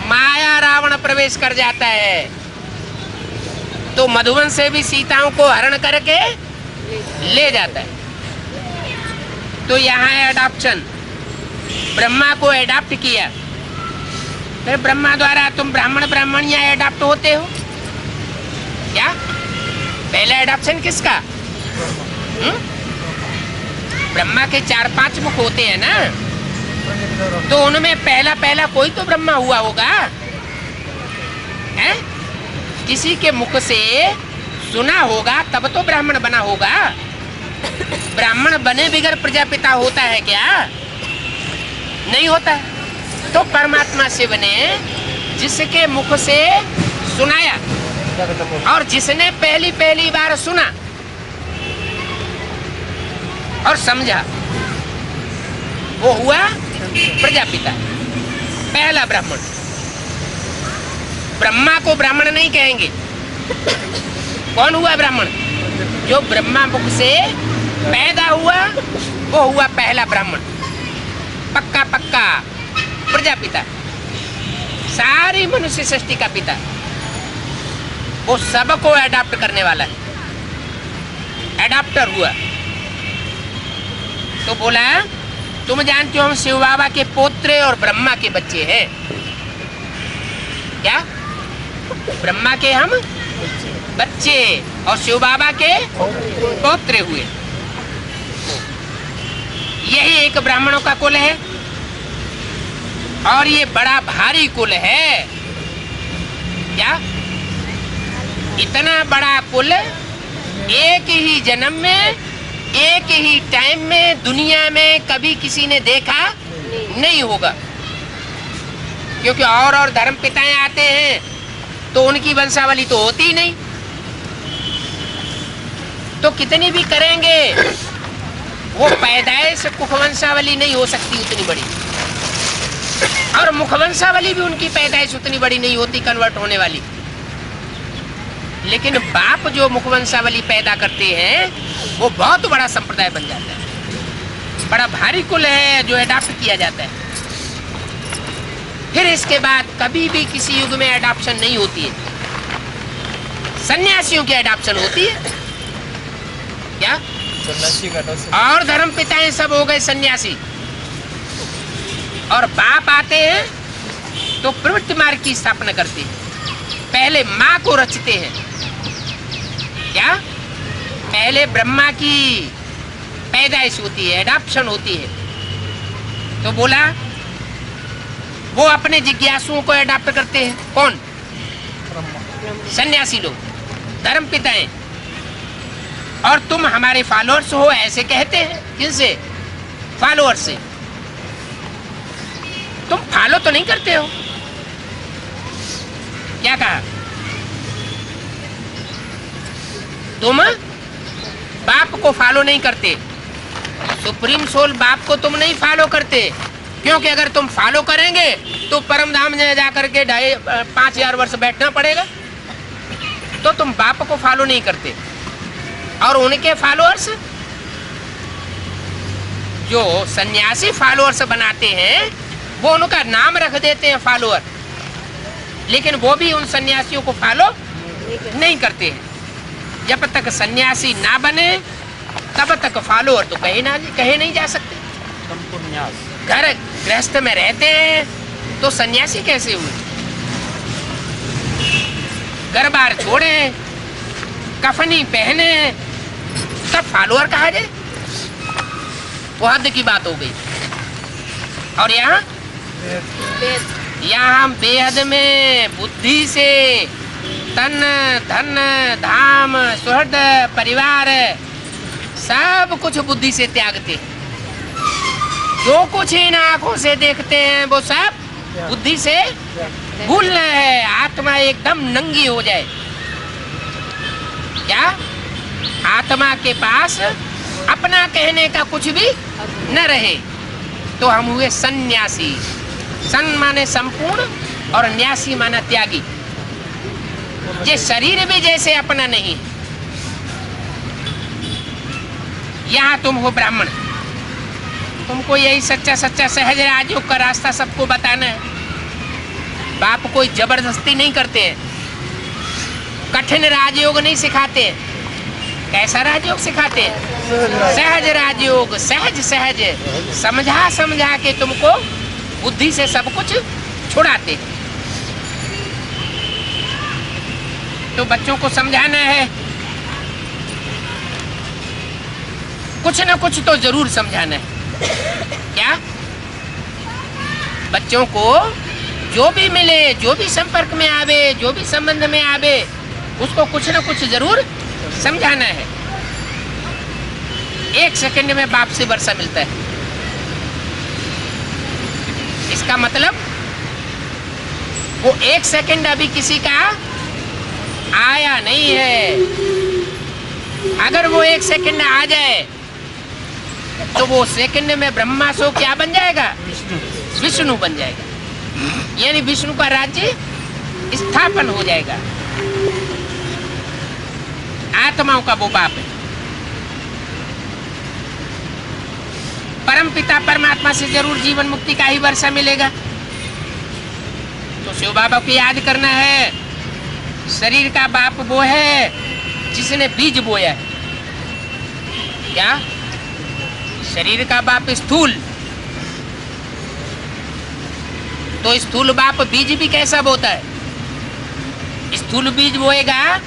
माया रावण प्रवेश कर जाता है। तो मधुवन से भी सीताओं को हरण करके ले जाता है। तो यहाँ है अडॉप्शन। ब्रह्मा को अडॉप्ट किया, फिर ब्रह्मा द्वारा तुम ब्राह्मण या अडॉप्ट होते हो। क्या? पहला अडॉप्शन किसका? ब्रह्मा के 4-5 मुख होते हैं ना, तो उनमें पहला कोई तो ब्रह्मा हुआ होगा, है? किसी के मुख से सुना होगा तब तो ब्राह्मण बना होगा। ब्राह्मण बने बगैर प्रजापिता होता है क्या? नहीं होता। तो परमात्मा शिव ने जिसके मुख से सुनाया और जिसने पहली बार सुना और समझा, वो हुआ प्रजापिता, पहला ब्राह्मण। ब्रह्मा को ब्राह्मण नहीं कहेंगे। कौन हुआ ब्राह्मण? जो ब्रह्मा मुख से पैदा हुआ वो हुआ पहला ब्राह्मण, पक्का प्रजापिता, सारी मनुष्य सृष्टि का पिता। वो सबको अडॉप्ट करने वाला है, अडॉप्टर हुआ। तो बोला तुम जानते हो हम शिव बाबा के पोत्रे और ब्रह्मा के बच्चे हैं। क्या? ब्रह्मा के हम बच्चे और शिव बाबा के पोत्रे हुए। यही एक ब्राह्मणों का कुल है, और ये बड़ा भारी कुल है। क्या? इतना बड़ा कुल एक ही जन्म में, एक ही टाइम में दुनिया में कभी किसी ने देखा नहीं होगा। क्योंकि और धर्म पिताएं आते हैं तो उनकी वंशावली तो होती ही नहीं। तो कितनी भी करेंगे वो पैदाइश कुखवंशावली नहीं हो सकती उतनी बड़ी, और मुखवंशावली भी उनकी पैदाइश उतनी बड़ी नहीं होती कन्वर्ट होने वाली। लेकिन बाप जो मुखवंशावली पैदा करते हैं वो बहुत बड़ा संप्रदाय बन जाता है, बड़ा भारी कुल है जो अडॉप्ट किया जाता है। फिर इसके बाद कभी भी किसी युग में अडॉप्शन नहीं होती है, सन्यासियों की अडॉप्शन होती है। क्या? और धर्म पिताएं सब हो गए सन्यासी, और बाप आते हैं तो प्रवृत्ति मार्ग की स्थापना करते हैं। पहले माँ को रचते हैं। क्या? पहले ब्रह्मा की पैदाइश होती है, एडॉप्शन होती है। तो बोला वो अपने जिज्ञासुओं को एडॉप्ट करते हैं। कौन? सन्यासी लोग, धर्म पिताएं। और तुम हमारे फॉलोअर्स हो ऐसे कहते हैं। किनसे? फॉलोअर्स से। तुम फॉलो तो नहीं करते हो। क्या कहा? तुम बाप को फॉलो नहीं करते। सुप्रीम सोल बाप को तुम नहीं फॉलो करते, क्योंकि अगर तुम फॉलो करेंगे तो परम धाम में जाकर के 5,000 वर्ष बैठना पड़ेगा। तो तुम बाप को फॉलो नहीं करते। और उनके फॉलोअर्स जो सन्यासी फॉलोअर्स बनाते हैं वो उनका नाम रख देते हैं फॉलोअर, लेकिन वो भी उन सन्यासियों को फॉलो नहीं करते हैं। जब तक सन्यासी ना बने तब तक फॉलोअर तो कहे नहीं जा सकते। घर गृहस्थ में रहते हैं तो सन्यासी कैसे हुए? घर बार छोड़े कफनी पहने तब फॉलोअर कहा जाए, वो हद की बात हो गई। और यहाँ हम बेहद में बुद्धि से तन धन धाम सुहृद परिवार सब कुछ बुद्धि से त्यागते, जो कुछ इन आंखों से देखते हैं वो सब बुद्धि से भूलना है। आत्मा एकदम नंगी हो जाए, क्या आत्मा के पास अपना कहने का कुछ भी न रहे, तो हम हुए सन्यासी। सन माने संपूर्ण और न्यासी माना त्यागी। ये शरीर भी जैसे अपना नहीं। यहाँ तुम हो ब्राह्मण, तुमको यही सच्चा सच्चा सहज राजयोग का रास्ता सबको बताना है। बाप कोई जबरदस्ती नहीं करते हैं, कठिन राजयोग नहीं सिखाते। कैसा राजयोग सिखाते हैं? सहज राजयोग, सहज सहज समझा समझा के तुमको बुद्धि से सब कुछ छुड़ाते। तो बच्चों को समझाना है, कुछ न कुछ तो जरूर समझाना है। क्या बच्चों को जो भी मिले, जो भी संपर्क में आवे, जो भी संबंध में आवे, उसको कुछ न कुछ जरूर समझाना है। 1 सेकंड में बाप से वर्षा मिलता है। इसका मतलब वो 1 सेकंड अभी किसी का आया नहीं है। अगर वो 1 सेकंड आ जाए तो वो सेकंड में ब्रह्मा सो क्या बन जाएगा? विष्णु बन जाएगा। यानी विष्णु का राज्य स्थापन हो जाएगा। आत्माओं का वो बाप है। परम पिता परमात्मा से जरूर जीवन मुक्ति का ही वर्षा मिलेगा। तो शिव बाबा को याद करना है। शरीर का बाप वो है जिसने बीज बोया है। क्या? शरीर का बाप स्थूल, तो स्थूल बाप बीज भी कैसा बोता है? स्थूल बीज बोएगा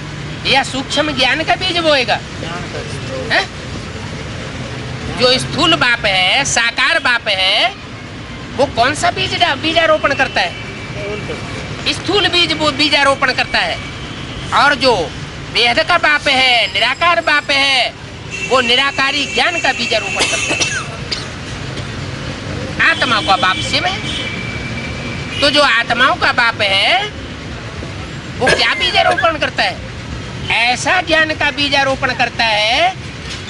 या सूक्ष्म ज्ञान का बीज बोएगा? है? जो स्थूल बाप है, साकार बाप है, वो कौन सा बीजारोपण करता है? स्थूल बीज वो बीजारोपण करता है। और जो वेद का बाप है, निराकार बाप है, वो निराकारी ज्ञान का बीजारोपण करता है। आत्मा का बाप शिव है। तो जो आत्माओं का बाप है वो क्या बीजारोपण करता है? ऐसा ज्ञान का बीजारोपण करता है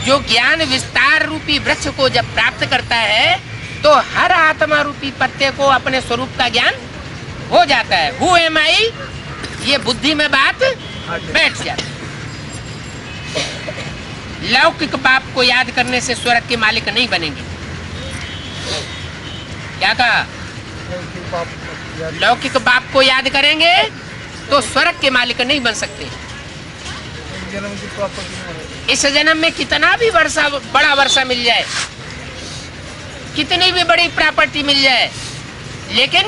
जो ज्ञान विस्तार रूपी वृक्ष को जब प्राप्त करता है तो हर आत्मा रूपी पत्ते को अपने स्वरूप का ज्ञान हो जाता है। हु एम आई, ये बुद्धि में बात बैठ जाती है। लौकिक बाप को याद करने से स्वर्ग के मालिक नहीं बनेंगे। क्या कहा? लौकिक बाप को याद करेंगे तो स्वर्ग के मालिक नहीं बन सकते। इस जन्म में कितना भी वर्षा, बड़ा वर्षा मिल जाए, कितनी भी बड़ी प्रॉपर्टी मिल जाए, लेकिन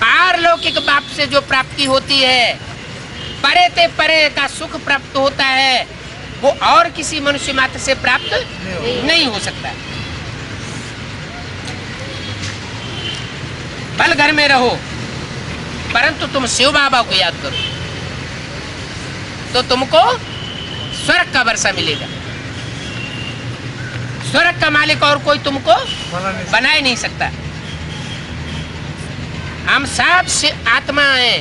पारलौकिक बाप से जो प्राप्ति होती है, परे ते परे का सुख प्राप्त होता है, वो और किसी मनुष्य मात्र से प्राप्त नहीं हो सकता। भल घर में रहो परंतु तुम शिव बाबा को याद करो तो तुमको स्वर्ग का वर्षा मिलेगा। स्वर्ग का मालिक और कोई तुमको बना ही नहीं सकता। हम सब आत्मा हैं,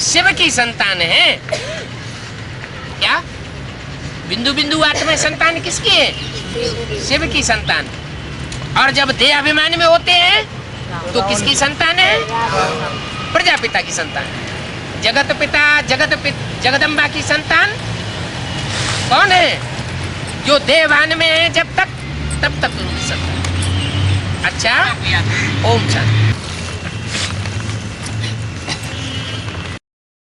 शिव की संतान हैं। क्या? बिंदु बिंदु आत्मा संतान किसकी है? शिव की संतान। और जब देह अभिमान में होते हैं तो किसकी संतान है? प्रजापिता की संतान। जगत पिता जगदम्बा की संतान कौन है? जो देहभान में है जब तक, तब तक उनकी संतान। अच्छा, ओम शांति।